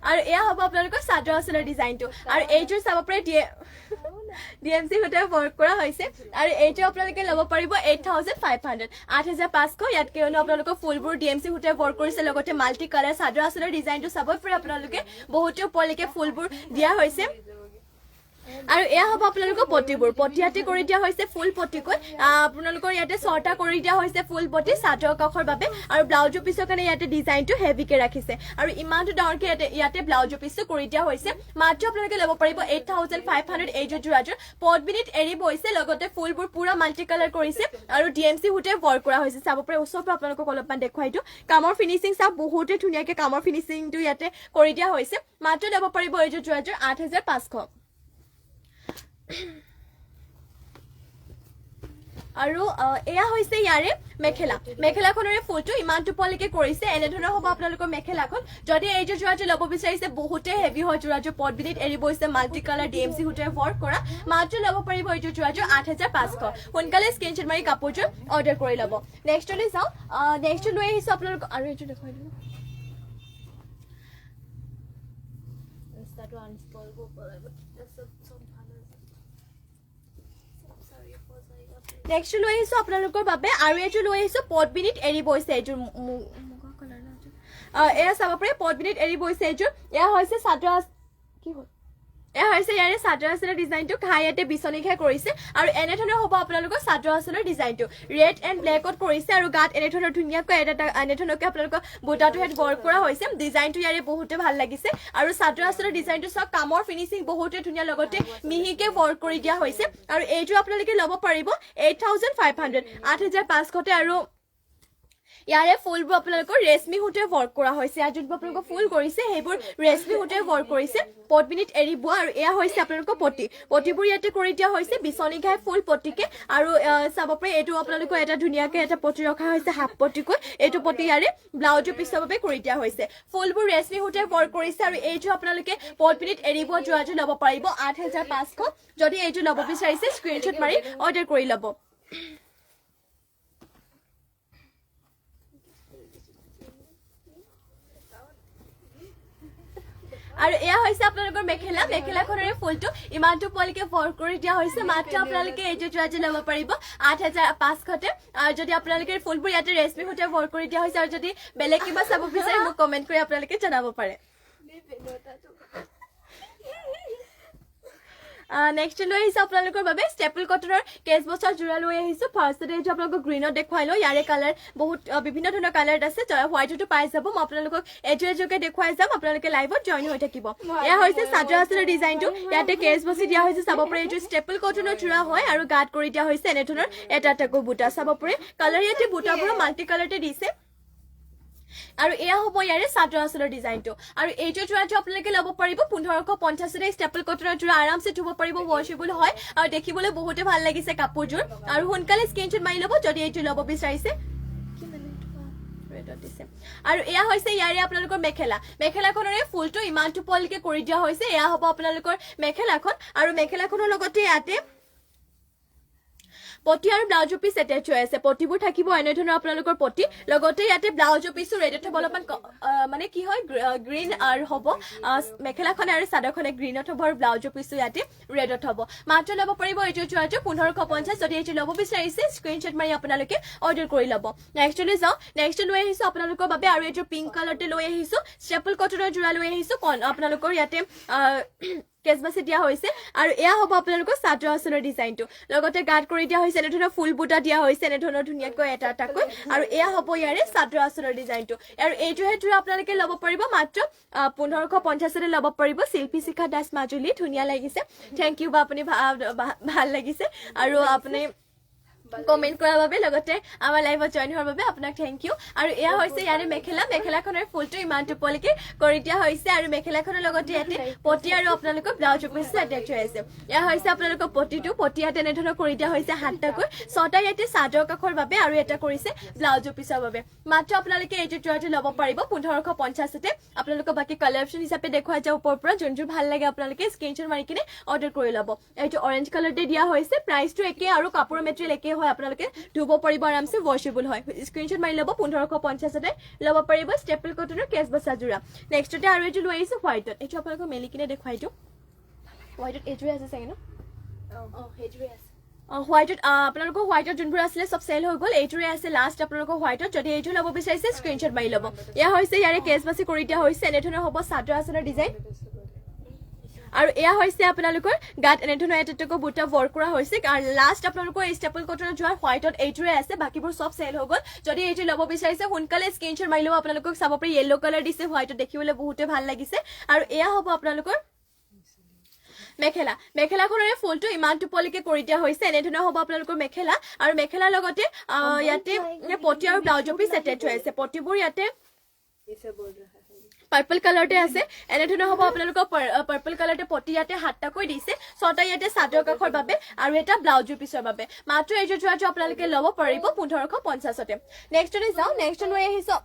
আৰু এয়া হ'ব আপোনালোকৰ চাদৰ আঁচলৰ ডিজাইনটো আৰু এইযোৰ চাব পাৰে ডিএমচি সূতাৰে ৱৰ্ক কৰা হৈছে আৰু এইটো আপোনালোকে ল'ব পাৰিব 8500 8500 ইয়াত কিয়নো আপোনালোকৰ ফুলবোৰ ডিএমচি সূতাৰে ৱৰ্ক কৰিছে লগতে মাল্টি কালাৰ চাদৰ আঁচলৰ ডিজাইনটো চাব পাৰে আপোনালোকে বহুতো ওপৰলৈকে ফুলবোৰ দিয়া হৈছে আৰু এয়া হ'ব আপোনালোকৰ পটিয়াতে কৰি দিয়া হৈছে ফুল পটিকৈ আপোনালোকৰ ইয়াতে ছটা কৰি দিয়া হৈছে ফুল পটি চাদৰ কাষৰ বাবে আৰু ব্লাউজৰ পিছৰ কাৰণে ইয়াতে ডিজাইনটো হেভিকে ৰাখিছে আৰু ইমানটো ডাঙৰকে ইয়াতে ব্লাউজৰ পিছটো কৰি দিয়া হৈছে মাত্ৰ আপোনালোকে ল'ব পাৰিব 8500 এইযোৰ যোৰাযোৰ পদ্মিনীত এৰি বহিছে লগতে ফুলবোৰ পুৰা মাল্টি কালাৰ কৰিছে আৰু ডিএমচি সূতাৰে ৱৰ্ক কৰা হৈছে চাব পাৰে ওচৰৰ পৰা আপোনালোকক অলপমান দেখুৱাই দিওঁ কামৰ ফিনিচিং চাওক বহুতে ধুনীয়াকে কামৰ ফিনিচিংটো ইয়াতে কৰি দিয়া হৈছে মাত্ৰ ল'ব পাৰিব এইযোৰ যোৰাযোৰ 8500 আৰু এয়া হৈছে ইয়াৰে মেখেলাখনৰে ফুলটো ইমান টোপলিকে কৰিছে এনেধৰণৰ হ'ব আপোনালোকৰ মেখেলাখন যদি এইযোৰ যোৰাযোৰ ল'ব বিচাৰিছে বহুতে হেভি হয় যোৰাযোৰ পদ্মিনীত এৰি বহিছে মাল্টি কালাৰ ডিএমচি সূতাৰে ৱৰ্ক কৰা মাত্ৰ ল'ব পাৰিব এইযোৰ যোৰাযোৰ 8500 সোনকালে স্ক্ৰীনশ্বট মাৰি কাপোৰযোৰ অৰ্ডাৰ কৰি ল'ব নেক্সটলৈ যাওঁ নেক্সট লৈ আহিছো আপোনালোকক আৰু এইযোৰ দেখুৱাই দিওঁ ৰাস্তাটো আনস্পল কৰিব লাগিব নেক্সট লৈ আহিছো আপোনালোকৰ বাবে আৰু এইযোৰ লৈ আহিছো পদ্মিনীত এৰি বহিছে এইযোৰ এয়া চাব পাৰে পদ্মিনীত এৰি বহিছে এইযোৰ এয়া হৈছে চাদৰ কি হ'ল এয়া হৈছে ইয়াৰে চাদৰ আঁচলৰ ডিজাইনটো ঘাই ইয়াতে বিচনী ঘাই কৰিছে আৰু এনেধৰণৰ হ'ব আপোনালোকৰ চাদৰ আঁচলৰ ডিজাইনটো ৰেড এণ্ড ব্লেকত কৰিছে আৰু গাত এনেধৰণৰ ধুনীয়াকৈ এনেধৰণৰকৈ আপোনালোকৰ বুটাটো ইয়াত ৱৰ্ক কৰা হৈছে ডিজাইনটো ইয়াৰে বহুতে ভাল লাগিছে আৰু চাদৰ আঁচলৰ ডিজাইনটো চাওক কামৰ ফিনিচিং বহুতে ধুনীয়া লগতে মিহিকে ৱৰ্ক কৰি দিয়া হৈছে আৰু এইযোৰ আপোনালোকে ল'ব পাৰিব 8500 8500তে আৰু ইয়াৰে ফুলবোৰ আপোনালোকৰ ৰেশমি সূতাৰে ৱৰ্ক কৰা হৈছে ইয়াত যোনবোৰ আপোনালোকৰ ফুল কৰিছে সেইবোৰ ৰেশমি সূতাৰে ৱৰ্ক কৰিছে পদ্মিনীত এৰি বোৱা আৰু এয়া হৈছে আপোনালোকৰ পটিবোৰ ইয়াতে কৰি দিয়া হৈছে বিচনী ঘাই ফুল পটিকে আৰু চাব পাৰে এইটো আপোনালোকৰ এটা ধুনীয়াকে এটা পটি ৰখা হৈছে হাফ পটিকৈ এইটো পটি ইয়াৰে ব্লাউজৰ পিছৰ বাবে কৰি দিয়া হৈছে ফুলবোৰ ৰেশমি সূতাৰে ৱৰ্ক কৰিছে আৰু এইটো আপোনালোকে পদ্মিনীত এৰি বোৱা যোৰাযোৰ ল'ব পাৰিব 8500 যদি এইটো ল'ব বিচাৰিছে স্ক্ৰীনশ্বট মাৰি অৰ্ডাৰ কৰি ল'ব আৰু এয়া হৈছে আপোনালোকৰ মেখেলাখনৰে ফুলটো ইমানটো পলিকে ৱৰ্ক কৰি দিয়া হৈছে মাত্ৰ আপোনালোকে এইযোৰ যোৰাযোৰ ল'ব পাৰিব 8500তে আৰু যদি আপোনালোকে ফুলবোৰ ইয়াতে ৰেশমি সূতাৰে ৱৰ্ক কৰি দিয়া হৈছে আৰু যদি বেলেগ কিবা চাব বিচাৰে মোক কমেণ্ট কৰি আপোনালোকে জনাব পাৰে নেক্সট লৈ আহিছোঁ আপোনালোকৰ বাবে ষ্টেপল কটনৰ কেছ বছৰ জোৰা লৈ আহিছোঁ ফাৰ্ষ্টতে এইটো আপোনালোকক গ্ৰীণত দেখুৱাই লওঁ ইয়াৰে কালাৰ বহুত বিভিন্ন ধৰণৰ কালাৰ আছে হোৱাইটতো পাই যাব মই আপোনালোকক এযোৰকে দেখুৱাই যাম আপোনালোকে লাইভত জইন হৈ থাকিব এয়া হৈছে চাদৰ আঁচলৰ ডিজাইনটো ইয়াতে কেছ বছি দিয়া হৈছে চাব পাৰে এইটো ষ্টেপল কটনৰ জোৰা হয় আৰু গাত কৰি দিয়া হৈছে এনে ধৰণৰ এটা এটাকৈ বুটা চাব পাৰে কালাৰ ইয়াতে বুটাবোৰ মাল্টি কালাৰতে দিছে আৰু এয়া হ'ব ইয়াৰে চাদৰ আঁচলৰ ডিজাইনটো আৰু এইটো জোৰাটো আপোনালোকে ল'ব পাৰিব 1550 ষ্টেপল কটনৰ জোৰা আৰামছে ধুব পাৰিব ৱাশেবল হয় আৰু দেখিবলৈ বহুতে ভাল লাগিছে কাপোৰযোৰ আৰু সোনকালে স্ক্ৰীনশ্বট মাৰি ল'ব যদি এইটো ল'ব বিচাৰিছে আৰু এয়া হৈছে ইয়াৰে আপোনালোকৰ মেখেলাখনৰে ফুলটো ইমান টোপলকে কৰি দিয়া হৈছে এয়া হ'ব আপোনালোকৰ মেখেলাখন আৰু মেখেলাখনৰ লগতে ইয়াতে পটি আৰু ব্লাউজৰ পিচ এটেচ হৈ আছে পটিবোৰ থাকিব এনে ধৰণৰ আপোনালোকৰ পটি লগতে ইয়াতে ব্লাউজৰ পিচো ৰেডত হ'ব অলপমান মানে কি হয় গ্ৰীণ আৰু হ'ব মেখেলাখনে আৰু চাদৰখনে গ্ৰীণত হ'ব আৰু ব্লাউজৰ পিচো ইয়াতে ৰেডত হ'ব মাত্ৰ ল'ব পাৰিব এইটো জোৰাটো 1550 যদি এইটো ল'ব বিচাৰিছে স্ক্ৰীনশ্বট মাৰি আপোনালোকে অৰ্ডাৰ কৰি ল'ব নেক্সটলৈ যাওঁ নেক্সট লৈ আহিছোঁ আপোনালোকৰ বাবে আৰু এইটো পিংক কালাৰতে লৈ আহিছোঁ ষ্টেপল কটনৰ জোৰা লৈ আহিছোঁ আপোনালোকৰ ইয়াতে কেছবাছি দিয়া হৈছে আৰু এয়া হ'ব আপোনালোকৰ চাদৰ আঁচলৰ ডিজাইনটো লগতে গাত কৰি দিয়া হৈছে এনে ধৰণৰ ফুল বুটা দিয়া হৈছে এনে ধৰণৰ ধুনীয়াকৈ এটা এটাকৈ আৰু এয়া হ'ব ইয়াৰে চাদৰ আঁচলৰ ডিজাইনটো আৰু এইটোহে জোৰা আপোনালোকে ল'ব পাৰিব মাত্ৰ 1550 ল'ব পাৰিব শিল্পী শিখা দাস মাজুলী ধুনীয়া লাগিছে থেংক ইউ বা আপুনি ভাল লাগিছে আৰু আপুনি কমেন্ট কৰাৰ বাবে লগতে আমাৰ লাইভত জইন হোৱাৰ বাবে আপোনাক থেংক ইউ আৰু এয়া হৈছে ইয়াৰে মেখেলাখনৰ ফুলটো ইমান টোপলকে কৰি দিয়া হৈছে আৰু মেখেলাখনৰ লগতে ইয়াতে পটি আৰু আপোনালোকৰ ব্লাউজৰ পিচ এটেচ হৈ আছে এয়া হৈছে আপোনালোকৰ পটি ইয়াতে এনেধৰণৰ কৰি দিয়া হৈছে 7টাকৈ 6টা ইয়াতে চাদৰ কাষৰ বাবে আৰু এটা কৰিছে ব্লাউজৰ পিচৰ বাবে মাত্ৰ আপোনালোকে এইটো জোৰাটো ল'ব পাৰিব 1550তে আপোনালোকৰ বাকী কালাৰ অপশ্যন হিচাপে দেখুৱাই যাওঁ ওপৰৰ পৰা যোনযোৰ ভাল লাগে আপোনালোকে স্ক্ৰীনশ্বট মাৰি কিনে অৰ্ডাৰ কৰি ল'ব এইটো অৰেঞ্জ কালাৰতে দিয়া হৈছে প্ৰাইচটো একে আৰু কাপোৰৰ মেটেৰিয়েল একে হয় আপোনালোকে ধুব পাৰিব আৰামছে ৱাশেবল হয় স্ক্ৰীনশ্বট মাৰি ল'ব 1550তে ল'ব পাৰিব ষ্টেপল কটনৰ কেছ বছা জোৰা নেক্সটতে আৰু এইটো লৈ আহিছোঁ হোৱাইটত এইটো আপোনালোকক মেলি কিনে দেখুৱাই দিওঁ হোৱাইটত এইটোৱে আছে চাগে ন সেইটোৱে আছে হোৱাইটত আপোনালোকৰ হোৱাইটত যোনবোৰ আছিলে চব চেল হৈ গ'ল এইটোৰে আছে লাষ্ট আপোনালোকৰ হোৱাইটত যদি এইটো ল'ব বিচাৰিছে স্ক্ৰীনশ্বট মাৰি ল'ব এয়া হৈছে ইয়াৰে কেছ বাছি কৰি দিয়া হৈছে এনেধৰণৰ হ'ব চাদৰ আঁচলৰ ডিজাইন আৰু এয়া হৈছে আপোনালোকৰ গাত এনেধৰণৰ এটাকৈ বুটা ৱৰ্ক কৰা হৈছে আৰু লাষ্ট আপোনালোকৰ এই ষ্টেপল কটনৰ যোৱাৰ হোৱাইটত এইটোৰে আছে বাকীবোৰ চব চেল হৈ গ'ল যদি এইটো ল'ব বিচাৰিছে সোনকালে স্ক্ৰীনশ্বট মাৰি ল'ব আপোনালোকক চাব পাৰি য়েল্লো কালাৰ দিছে হোৱাইটত দেখিবলৈ বহুতে ভাল লাগিছে আৰু এয়া হ'ব আপোনালোকৰ মেখেলাখনৰে ফুলটো ইমান টোপলকে কৰি দিয়া হৈছে এনেধৰণৰ হ'ব আপোনালোকৰ মেখেলা আৰু মেখেলাৰ লগতে ইয়াতে পটি আৰু ব্লাউজৰ পিচ এটেচ হৈ আছে পটিবোৰ ইয়াতে পাৰ্পল কালাৰতে আছে এনেধৰণৰ হ'ব আপোনালোকৰ পাৰ্পল কালাৰতে পটি ইয়াতে 7টাকৈ দিছে 6টা ইয়াতে চাদৰ কাষৰ বাবে আৰু এটা ব্লাউজৰ পিচৰ বাবে মাত্ৰ এইযোৰ জোৰাটো আপোনালোকে ল'ব পাৰিব 1550তে নেক্সটলৈ যাওঁ নেক্সট লৈ আহিছোঁ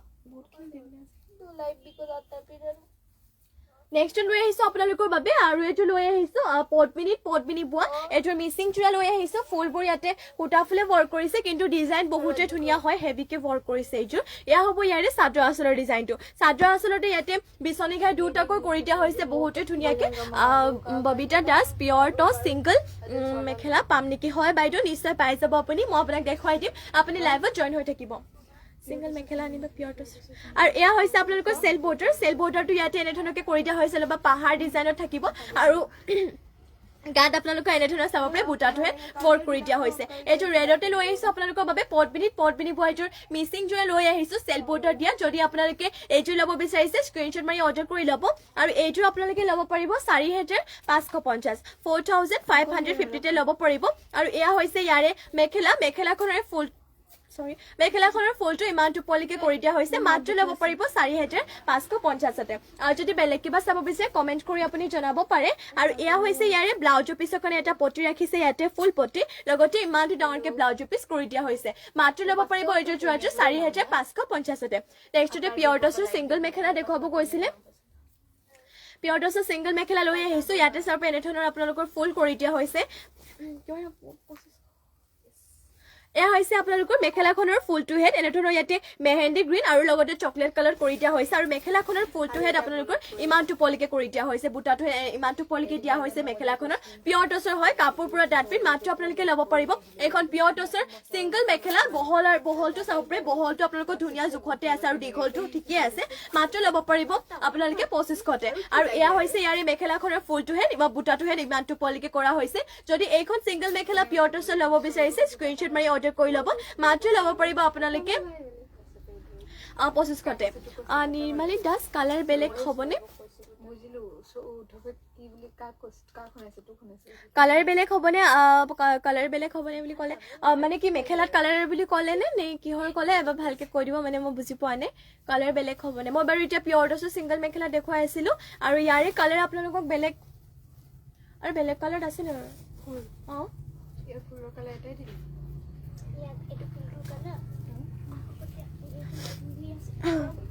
নেক্সট লৈ আহিছোঁ আপোনালোকৰ বাবে আৰু এইটো লৈ আহিছোঁ পদ্মিনী বোৱা এইটোৰ মিচিং জোৰা লৈ আহিছোঁ ফুলবোৰ ইয়াতে সূতা ফুলে ৱৰ্ক কৰিছে কিন্তু ডিজাইন বহুতে ধুনীয়া হয় হেভিকে ৱৰ্ক কৰিছে এইযোৰ এয়া হ'ব ইয়াৰে চাদৰ আঁচলৰ ডিজাইনটো চাদৰ আঁচলতে ইয়াতে বিচনী ঘাই 2টাকৈ কৰি দিয়া হৈছে বহুতে ধুনীয়াকে ববিতা দাস পিয়ৰ টচ চিংগল মেখেলা পাম নেকি হয় বাইদেউ নিশ্চয় পাই যাব আপুনি মই আপোনাক দেখুৱাই দিম আপুনি লাইভত জইন হৈ থাকিব সিঙ্গল মেখেলা আনিবা পিয়ৰ টচ আৰু এয়া হৈছে আপোনালোকৰ সেল বৰ্ডাৰটো ইয়াতে এনেধৰণকে কৰি দিয়া হৈছে অলপ পাহাৰ ডিজাইনত থাকিব আৰু গাত আপোনালোকৰ এনেধৰণৰ চাব পাৰে বুটাটোহে ৱৰ্ক কৰি দিয়া হৈছে এইটো ৰেডতে লৈ আহিছোঁ আপোনালোকৰ বাবে পদ্মিনী বোৱাইযোৰ মিচিং জোৰা লৈ আহিছোঁ সেল বৰ্ডাৰ দিয়া যদি আপোনালোকে এইযোৰ ল'ব বিচাৰিছে স্ক্ৰীনশ্বট মাৰি অৰ্ডাৰ কৰি ল'ব আৰু এইযোৰ আপোনালোকে ল'ব পাৰিব 4550 4550তে ল'ব পাৰিব আৰু এয়া হৈছে ইয়াৰে মেখেলাখনৰ ফুলটো ইমান টোপলিকে কৰি দিয়া হৈছে মাত্ৰ ল'ব পাৰিব 4550তে আৰু যদি বেলেগ কিবা চাব বিচাৰে কমেন্ট কৰি আপুনি জনাব পাৰে আৰু এয়া হৈছে ইয়াৰে ব্লাউজৰ পিছখনে এটা পটি ৰাখিছে ইয়াতে ফুল পটি লগতে ইমান ডাঙৰকে ব্লাউজৰ পিচ কৰি দিয়া হৈছে মাত্ৰ ল'ব পাৰিব এইযোৰ জোৰাটো 4550তে নেক্সটতে পিয়ৰ টচৰ সিঙ্গল মেখেলা দেখুৱাব গৈছিলে পিয়ৰ টচৰ সিঙ্গল মেখেলা লৈ আহিছোঁ ইয়াতে চাৰ এনেধৰণৰ আপোনালোকৰ ফুল কৰি দিয়া হৈছে এয়া হৈছে আপোনালোকৰ মেখেলাখনৰ ফুল টু হেড এনেধৰণৰ ইয়াতে মেহেন্দি গ্ৰীণ আৰু লগতে চকলেট কালাৰ কৰি দিয়া হৈছে আৰু মেখেলাখনৰ ফুল টু হেড আপোনালোকৰ ইমানটো পলিকে কৰি দিয়া হৈছে বুটাটো ইমানটো পলিকে দিয়া হৈছে মেখেলাখনৰ পিয়ৰ টছৰ হয় কাপোৰ পুৰা ডাটপিন মাত্ৰ আপোনালোকে ল'ব পাৰিব এখন পিয়ৰ টছৰ সিংগল মেখেলা বহলটো চাব পাৰে বহলটো আপোনালোকৰ ধুনীয়া জোখতে আছে আৰু দীঘলটো ঠিকই আছে মাত্ৰ ল'ব পাৰিব আপোনালোকে 2500তে আৰু এয়া হৈছে ইয়াৰে মেখেলাখনৰ ফুল টু হেড বা বুটাটো হেড ইমানটো পলিকে কৰা হৈছে যদি এইখন সিংগল মেখেলা পিয়ৰ টছৰ ল'ব বিচাৰিছে স্ক্ৰীনশ্বট মাৰি অৰ্ডাৰ কৰি ল'ব মাত্ৰ ল'ব পাৰিব আপোনালোকে 2500তে নিৰ্মালী দাস কালাৰ বেলেগ হ'বনে কালাৰ বেলেগ হ'বনে কালাৰ বেলেগ হ'বনে বুলি ক'লে মানে কি মেখেলাত কালাৰ বুলি ক'লে নে কিহৰ ক'লে এবাৰ ভালকে কৈ দিব মানে মই বুজি পোৱা নাই কালাৰ বেলেগ হ'বনে মই বাৰু এতিয়া পিয়ৰ টছৰ সিংগল মেখেলা দেখুৱাই আছিলোঁ আৰু ইয়াৰে কালাৰ আপোনালোকক বেলেগ আৰু বেলেগ কালাৰত আছে নে অঁ ফুলৰ কালাৰ এটাই দিম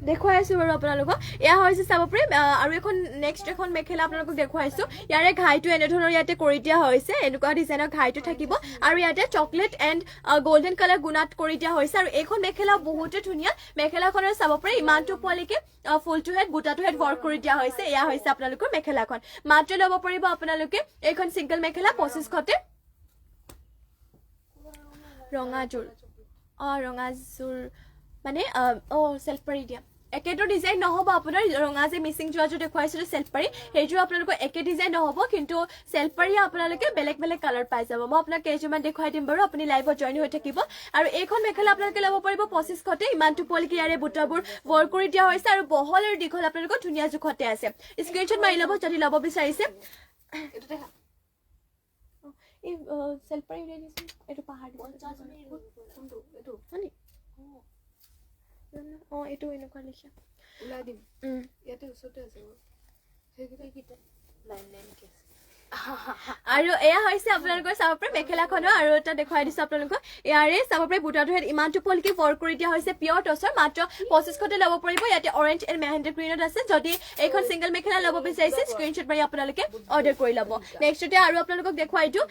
দেখুৱাই আছো বাৰু আপোনালোকক এয়া হৈছে চাব পাৰিম আৰু এখন নেক্সট এখন মেখেলা আপোনালোকক দেখুৱাইছো ইয়াৰে ঘাইটো এনেধৰণৰ ইয়াতে কৰি দিয়া হৈছে এনেকুৱা ডিজাইনৰ ঘাইটো থাকিব আৰু ইয়াতে চকলেট এণ্ড গোল্ডেন কালাৰ গুণাত কৰি দিয়া হৈছে আৰু এইখন মেখেলা বহুতে ধুনীয়া মেখেলাখনৰ চাব পাৰি ইমানটো পোৱালৈকে ফুলটো হেড বুটাটো হেড ৱৰ্ক কৰি দিয়া হৈছে এয়া হৈছে আপোনালোকৰ মেখেলাখন মাত্ৰ ল'ব পাৰিব আপোনালোকে এইখন চিংগল মেখেলা 2500তে ৰঙাযোৰ ৰঙাযোৰ মানে সেলফ পাৰি দিয়া একেটো ডিজাইন নহ'ব আপোনাৰ ৰঙা যে মিচিং যোৱাযোৰ দেখুৱাইছিলোঁ সেলফ পাৰি সেইযোৰ আপোনালোকৰ একে ডিজাইন নহ'ব কিন্তু সেলফ পাৰি আপোনালোকে বেলেগ বেলেগ কালাৰ পাই যাব মই আপোনাক কেইযোৰমান দেখুৱাই দিম বাৰু আপুনি লাইভত জইন হৈ থাকিব আৰু এইখন মেখেলা আপোনালোকে ল'ব পাৰিব 2500তে ইমানটো পোৱালৈকে ইয়াৰে বুটাবোৰ ৱৰ্ক কৰি দিয়া হৈছে আৰু বহল আৰু দীঘল আপোনালোকৰ ধুনীয়া জোখতে আছে স্ক্ৰীনশ্বট মাৰি ল'ব যদি ল'ব বিচাৰিছে এই সেলফ পাৰি উলিয়াই দিছোঁ এইটো পাহাৰ এইটো এনেকুৱা লিখা ওলাই দিম ইয়াতে ওচৰতে আছে সেইকেইটা লাইন লাইনকে আছে আৰু এয়া হৈছে আপোনালোকৰ চাব পাৰে মেখেলাখনৰ আৰু এটা দেখুৱাই দিছোঁ আপোনালোকক ইয়াৰে চাব পাৰে বুটাটো হেড ইমানটো পলিকে ৱৰ্ক কৰি দিয়া হৈছে পিয়ৰ টছৰ মাত্ৰ 2500তে ল'ব পাৰিব ইয়াতে অৰেঞ্জ এণ্ড মেহেন্দি গ্ৰীণত আছে যদি এইখন চিংগল মেখেলা ল'ব বিচাৰিছে স্ক্ৰীনশ্বট মাৰি আপোনালোকে অৰ্ডাৰ কৰি ল'ব নেক্সটতে আৰু আপোনালোকক দেখুৱাই দিওঁ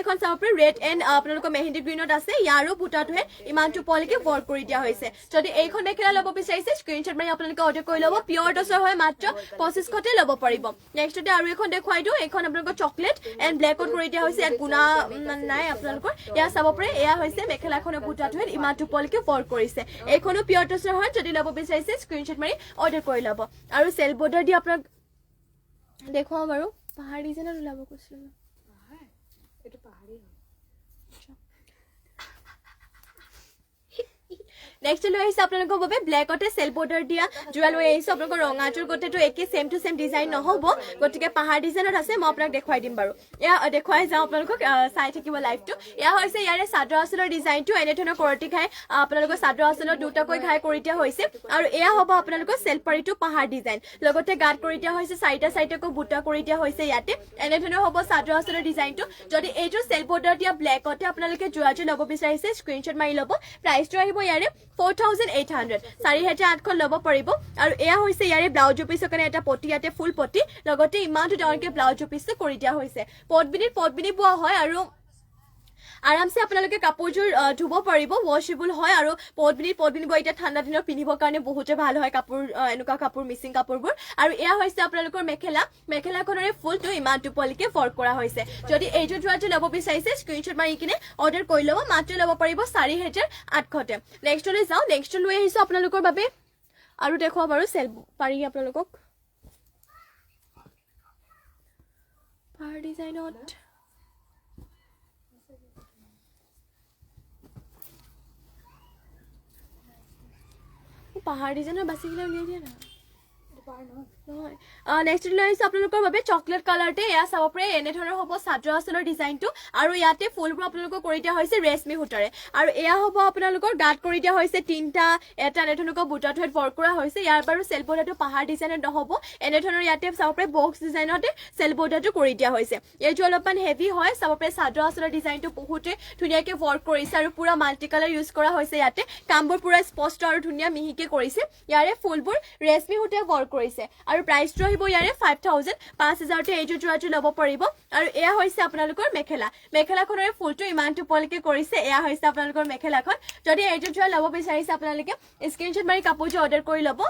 এখন চাব পাৰে ৰেড এণ্ড আপোনালোকৰ মেহেন্দি গ্ৰীণত আছে ইয়াৰো বুটাটো হেড ইমানটো পলিকে ৱৰ্ক কৰি দিয়া হৈছে যদি এইখন মেখেলা ল'ব বিচাৰিছে স্ক্ৰীনশ্বট মাৰি আপোনালোকে অৰ্ডাৰ কৰি ল'ব পিয়ৰ টছৰ হয় মাত্ৰ 2500তে ল'ব পাৰিব নেক্সটতে আৰু এখন দেখুৱাই দিওঁ এইখন আপোনালোকৰ চকলেট এণ্ড ব্লেকত কৰি দিয়া হৈছে ইয়াত গুণা নাই আপোনালোকৰ এয়া চাব পাৰে এয়া হৈছে মেখেলাখনৰ বুটাটো ইমানটো পলিকে ৱৰ্ক কৰিছে এইখনো পিয়ৰ টছৰ হয় যদি ল'ব বিচাৰিছে স্ক্ৰীনশ্বট মাৰি অৰ্ডাৰ কৰি ল'ব আৰু চেল বৰ্ডাৰ দি আপোনাক দেখুৱাওঁ বাৰু পাহাৰ ডিজাইনত ওলাব কৈছিলোঁ এইটো পাহাৰী হয় নেক্সট লৈ আহিছে আপোনালোকৰ বাবে ব্লেকতে সেল বৰ্ডাৰ দিয়া যোৰা লৈ আহিছো আপোনালোকৰ ৰঙাটোৰ গোটেইটো একে সেম টু সেম ডিজাইন নহ'ব গতিকে পাহাৰ ডিজাইনত আছে মই আপোনাক দেখুৱাই দিম বাৰু এয়া দেখুৱাই যাওঁ আপোনালোকক চাই থাকিব লাইভটো এয়া হৈছে ইয়াৰে চাদৰ আঁচলৰ ডিজাইনটো এনেধৰণৰ কৰতি ঘাই আপোনালোকৰ চাদৰ আঁচলত দুটাকৈ ঘাই কৰি দিয়া হৈছে আৰু এয়া হ'ব আপোনালোকৰ সেল পাৰিটো পাহাৰ ডিজাইন লগতে গাঁত কৰি দিয়া হৈছে চাৰিটাকৈ বুটা কৰি দিয়া হৈছে ইয়াতে এনেধৰণৰ হ'ব চাদৰ আঁচলৰ ডিজাইনটো যদি এইটো সেল বৰ্ডাৰ দিয়া ব্লেকতে আপোনালোকে যোৰাযোৰ ল'ব বিচাৰিছে স্ক্ৰীনশ্বট মাৰি ল'ব প্ৰাইচটো আহিব ইয়াৰে 4800 4800 ল'ব পাৰিব আৰু এয়া হৈছে ইয়াৰে ব্লাউজ পিছৰ কাৰণে এটা পটি ইয়াতে ফুল পটি লগতে ইমানটো ডাঙৰকে ব্লাউজ পিছটো কৰি দিয়া হৈছে পটবিনি বোৱা হয় আৰু আৰামছে আপোনালোকে কাপোৰযোৰ ধুব পাৰিব ৱাশেবল হয় আৰু পটবিনি বোৱা এতিয়া ঠাণ্ডা দিনত পিন্ধিবৰ কাৰণে বহুতে ভাল হয় কাপোৰ এনেকুৱা কাপোৰ মিচিং কাপোৰবোৰ আৰু এয়া হৈছে আপোনালোকৰ মেখেলাখনৰে ফুলটো ইমানটো পলিকে ৱৰ্ক কৰা হৈছে যদি এইযোৰ যোৰাযোৰ ল'ব বিচাৰিছে স্ক্ৰীনশ্বট মাৰি কিনে অৰ্ডাৰ কৰি ল'ব মাত্ৰ ল'ব পাৰিব 4800তে নেক্সটলৈ যাওঁ নেক্সট লৈ আহিছোঁ আপোনালোকৰ বাবে আৰু দেখুৱাওঁ বাৰু চেল পাৰি আপোনালোকক পাহাৰ ডিজাইনত পাহাৰ ডিজাইনৰ বাচিকিলে উলিয়াই দিয়া না নহয় নেক্সট লৈ আহিছোঁ আপোনালোকৰ বাবে চকলেট কালাৰতে এয়া চাব পাৰে এনেধৰণৰ হ'ব চাদৰ আঁচলৰ ডিজাইনটো আৰু ইয়াতে ফুলবোৰ আপোনালোকক কৰি দিয়া হৈছে ৰেশমি সূতাৰে আৰু এয়া হ'ব আপোনালোকৰ গাঁত কৰি দিয়া হৈছে তিনিটা এটা এনেধৰণৰ বুটাটো ৱৰ্ক কৰা হৈছে ইয়াৰ বাৰু চেল বৰ্ডাৰটো পাহাৰ ডিজাইনত নহ'ব এনেধৰণৰ ইয়াতে চাব পাৰে বক্স ডিজাইনতে চেল বৰ্ডাৰটো কৰি দিয়া হৈছে এইটো অলপমান হেভি হয় চাব পাৰে চাদৰ আঁচলৰ ডিজাইনটো বহুতে ধুনীয়াকৈ ৱৰ্ক কৰিছে আৰু পুৰা মাল্টি কালাৰ ইউজ কৰা হৈছে ইয়াতে কামবোৰ পুৰা স্পষ্ট আৰু ধুনীয়া মিহিকে কৰিছে ইয়াৰে ফুলবোৰ ৰেশমি সূতাৰে ৱৰ্ক কৰিছে আৰু প্ৰাইচটো আহিব ইয়াৰে 5000 5000তে এইযোৰ যোৰাযোৰ ল'ব পাৰিব আৰু এয়া হৈছে আপোনালোকৰ মেখেলাখনৰ ফুলটো ইমানটো পলকে কৰিছে এয়া হৈছে আপোনালোকৰ মেখেলাখন যদি এইযোৰ যোৰা ল'ব বিচাৰিছে আপোনালোকে স্ক্ৰিনশ্বট মাৰি কাপোৰযোৰ অৰ্ডাৰ কৰি ল'ব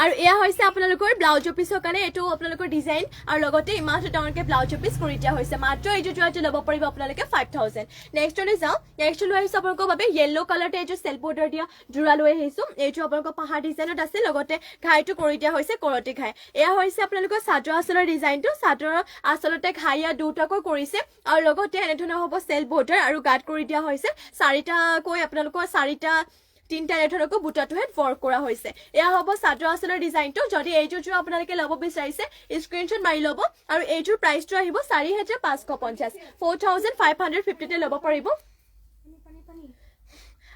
আৰু এয়া হৈছে আপোনালোকৰ ব্লাউজ পিছৰ কাৰণে এটো আপোনালোকৰ ডিজাইন আৰু লগতে ইমানটো ডাঙৰকে ব্লাউজ পিছ কৰি দিয়া হৈছে মাত্ৰ এইযোৰ যোৰাযোৰ ল'ব পাৰিব আপোনালোকে 5000 নেক্সটলৈ যাওঁ নেক্সট লৈ আহিছো আপোনালোকৰ বাবে য়েলো কালাৰতে এইযোৰ সেল বৰ্ডাৰ দিয়া যোৰা লৈ আহিছো এইটো আপোনালোকৰ পাহাৰ ডিজাইনত আছে লগতে ঘাইটো কৰি দিয়া হৈছে কৰতি ঘাই এয়া হৈছে আপোনালোকৰ চাদৰ আঁচলৰ ডিজাইনটো চাদৰ আঁচলতে ঘাইয়া দুটাকৈ কৰিছে আৰু লগতে এনেধৰণৰ হ'ব সেল বৰ্ডাৰ আৰু গাত কৰি দিয়া হৈছে চাৰিটাকৈ আপোনালোকৰ চাৰিটা তিনটা এধৰণকৈ বুটাটোহে ৱৰ্ক কৰা হৈছে এয়া হ'ব চাদৰ আঁচলৰ ডিজাইনটো যদি এইযোৰ যোৰা আপোনালোকে ল'ব বিচাৰিছে স্ক্ৰিনশ্বট মাৰি ল'ব আৰু এইযোৰ প্ৰাইচটো আহিব 4550 4550 তে ল'ব পাৰিব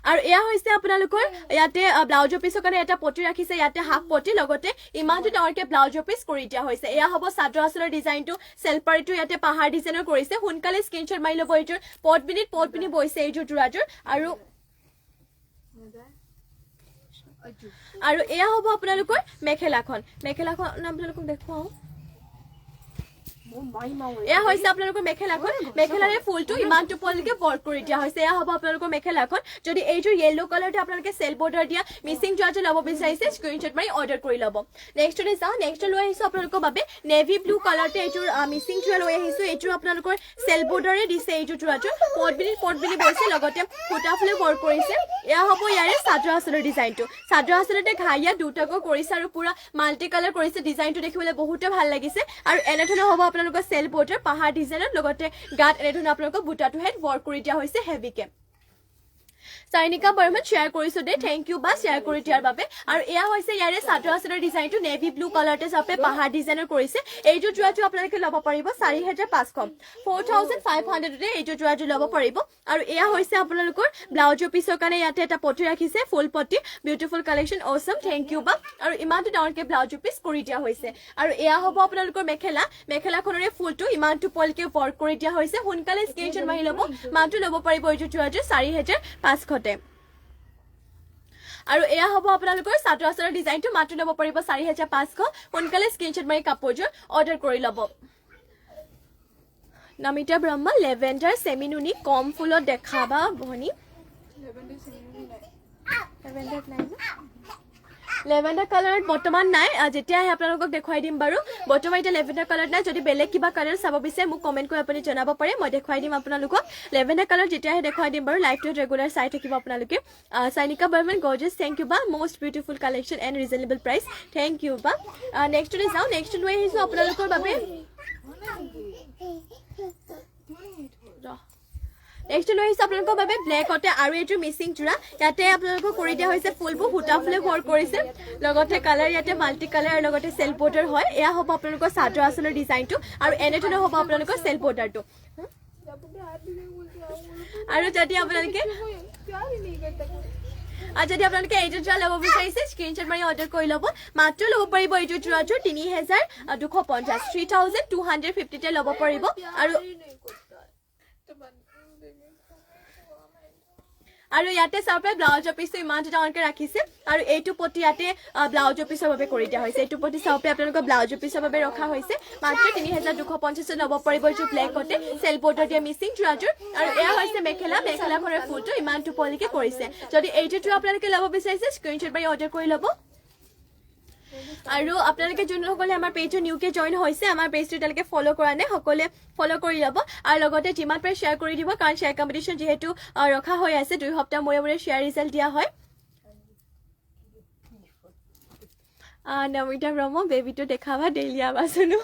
আৰু এয়া হৈছে আপোনালোকৰ ইয়াতে ব্লাউজৰ পিছৰ কাৰণে এটা পটি ৰাখিছে ইয়াতে হাফ পটি লগতে ইমানটো ডাঙৰকে ব্লাউজৰ পিছ কৰি দিয়া হৈছে এয়া হ'ব চাদৰ আঁচলৰ ডিজাইনটো চেলপাৰিটো ইয়াতে পাহাৰ ডিজাইনৰ কৰিছে সোনকালে স্ক্ৰিনশ্বট মাৰি ল'ব এইযোৰ পট পিনি বৈছে এইযোৰ যোৰাযোৰ আৰু এয়া হ'ব আপোনালোকৰ মেখেলাখন আপোনালোকক দেখুৱাও এয়া হৈছে আপোনালোকৰ মেখেলাৰে ফুলটো ইমানটো পলকে ৱৰ্ক কৰি দিয়া হৈছে এয়া হ'ব আপোনালোকৰ মেখেলাখন যদি এইযোৰ য়েলো কালাৰতে আপোনালোকে সেল বৰ্ডাৰ দিয়া মিচিং যোৰাযোৰ ল'ব বিচাৰিছে স্ক্ৰিনশ্বট মাৰি অৰ্ডাৰ কৰি ল'ব নেক্সটলৈ যাওঁ নেক্সট লৈ আহিছো আপোনালোকৰ বাবে নেভি ব্লু কালাৰতে এইযোৰ মিচিং যোৰা লৈ আহিছো এইযোৰ আপোনালোকৰ সেল বৰ্ডাৰে দিছে এইযোৰ যোৰাযোৰ পট বিলি বৈছে লগতে ফুটা ফুলে ৱৰ্ক কৰিছে এয়া হ'ব ইয়াৰে চাদৰ আঁচলৰ ডিজাইনটো চাদৰ আঁচলতে ঘাইয়া দুটাকৈ কৰিছে আৰু পুৰা মাল্টি কালাৰ কৰিছে ডিজাইনটো দেখিবলৈ বহুতে ভাল লাগিছে আৰু এনেধৰণৰ হ'ব আপোনালোকৰ সেল বৰ্ডাৰ পাহাৰ ডিজাইনত লগতে গাত এনেধৰণৰ আপোনালোকৰ বুটাটো হেড ৱৰ্ক কৰি দিয়া হৈছে হেভিকে চাইনিকা বৰ্মন শেয়াৰ কৰিছো দে থ্যাংক ইউ বা শেয়াৰ কৰি দিয়াৰ বাবে আৰু এয়া হৈছে ইয়াৰে চাদৰ আঁচলৰ ডিজাইনটো নেভি ব্লু কালাৰতে চাপে পাহাৰ ডিজাইনৰ কৰিছে এইযোৰ যোৰাটো আপোনালোকে ল'ব পাৰিব 4500 4500 তে এইযোৰ যোৰাটো ল'ব পাৰিব আৰু এয়া হৈছে আপোনালোকৰ ব্লাউজৰ পিছৰ কাৰণে ইয়াতে এটা পটি ৰাখিছে ফুল পটি beautiful collection Assam thank you বা আৰু ইমানটো ডাঙৰকে ব্লাউজৰ পিছ কৰি দিয়া হৈছে আৰু এয়া হ'ব আপোনালোকৰ মেখেলাখনৰে ফুলটো ইমানটো পলকে ৱৰ্ক কৰি দিয়া হৈছে সোনকালে স্ক্ৰিনশ্বট মাৰি ল'ব মাত্ৰ ল'ব পাৰিব এইযোৰ যোৰাটো 4500 আৰু এয়া হ'ব আপোনালোকৰ চাদৰ আঁচলৰ ডিজাইনটো মাত্ৰ ল'ব পাৰিব 4500 সোনকালে স্ক্ৰিনশ্বট মাৰি কাপোৰযোৰ অৰ্ডাৰ কৰি ল'ব নমিতা ব্ৰহ্মা লেভেণ্ডাৰ সেমিনুনি কম ফুলত দেখাবা ভনি লেভেণ্ডাৰ কালাৰ বৰ্তমান নাই যেতিয়া আহে আপোনালোকক দেখুৱাই দিম বাৰু বৰ্তমান এতিয়া লেভেণ্ডাৰ কালাৰ নাই যদি বেলেগ কিবা কালাৰ চাব বিচাৰে মোক কমেণ্ট কৰি আপুনি জনাব পাৰে মই দেখুৱাই দিম আপোনালোকক লেভেণ্ডাৰ কালাৰ যেতিয়া আহে দেখুৱাই দিম বাৰু লাইভটো ৰেগুলাৰ চাই থাকিব আপোনালোকে Chainika Barman gorgeous thank you বা most beautiful collection and reasonable price thank you বা নেক্সটলৈ যাওঁ নেক্সট লৈ আহিছোঁ আপোনালোকৰ বাবে নেক্সট লৈ আহিছো আপোনালোকৰ বাবে ব্লেকতে আৰু এইযোৰ মিচিং যোৰা ইয়াতে আপোনালোকক কৰি দিয়া হৈছে ফুলবোৰ ফুটা ফুলে ৱৰ্ক কৰিছে লগতে কালাৰ ইয়াতে মাল্টি কালাৰ লগতে সেল বৰ্ডাৰ হয় এয়া হ'ব আপোনালোকৰ চাদৰ আঁচলৰ ডিজাইনটো আৰু এনেধৰণৰ হ'ব আপোনালোকৰ সেল বৰ্ডাৰটো আৰু যদি আপোনালোকে এইযোৰ যোৰা ল'ব বিচাৰিছে স্ক্ৰিনশ্বট মাৰি অৰ্ডাৰ কৰি ল'ব মাত্ৰ ল'ব পাৰিব এইযোৰ যোৰাযোৰ 3250 3250 তে ল'ব পাৰিব আৰু ইয়াতে চাপে ব্লাউজৰ পিছটো ইমানটো ডাঙৰকে ৰাখিছে আৰু এইটো পটি ইয়াতে ব্লাউজৰ পিছৰ বাবে কৰি দিয়া হৈছে এইটো পটি চাপে আপোনালোকৰ ব্লাউজৰ পিছৰ বাবে ৰখা হৈছে মাত্ৰ 3250 ল'ব পাৰিব এইযোৰ ব্লেকতে সেল বৰ্ডাৰ দিয়া মিচিং যোৰাযোৰ আৰু এয়া হৈছে মেখেলাখনৰ ফুলটো ইমানটো পলিকে কৰিছে যদি এইটো আপোনালোকে ল'ব বিচাৰিছে স্ক্ৰিনশ্বট মাৰি অৰ্ডাৰ কৰি ল'ব আৰু আপোনালোকে যোনসকলে আমাৰ পেজটো নিউকে জইন হৈছে আমাৰ পেজটো এতিয়ালৈকে ফলো কৰা নাই সকলোৱে ফলো কৰি ল'ব আৰু লগতে যিমান পাৰে শ্বেয়াৰ কৰি দিব কাৰণ শ্বেয়াৰ কম্পিটিশ্যন যিহেতু ৰখা হৈ আছে 2 সপ্তাহ মূৰে শ্বেয়াৰ ৰিজাল্ট দিয়া হয় নমিতা ব্ৰহ্ম বেবিটো দেখাবা ডেইলি আৱাজ শুনো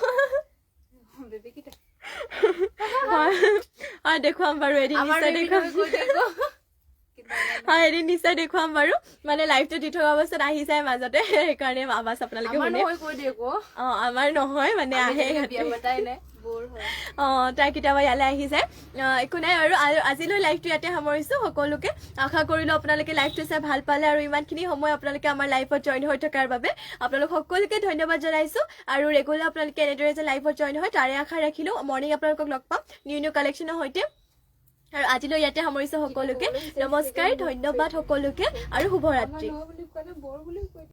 দেখুৱাম বাৰু এদিন নিশ্চয় দেখুৱাম বাৰু মানে লাইভটো দি থকা অৱস্থাত আহি যায় মাজতে সেইকাৰণে আৱাজ আপোনালোকে শুনে আমাৰ নহয় মানে আহে তাই কেতিয়াবা ইয়ালৈ আহি যায় একো নাই আৰু আজিলৈ লাইভটো ইয়াতে সামৰিছো সকলোকে আশা কৰিলো আপোনালোকে লাইভটো চাই ভাল পালে আৰু ইমানখিনি সময় আপোনালোকে আমাৰ লাইভত জইন হৈ থকাৰ বাবে আপোনালোক সকলোকে ধন্যবাদ জনাইছো আৰু ৰেগুলাৰ আপোনালোকে এনেদৰে যে লাইভত জইন হয় তাৰে আশা ৰাখিলো মৰ্নিং আপোনালোকক লগ পাম নিউ কালেকশ্যনৰ সৈতে আৰু আজিলৈ ইয়াতে সামৰিছো সকলোকে নমস্কাৰ ধন্যবাদ সকলোকে আৰু শুভৰাত্ৰি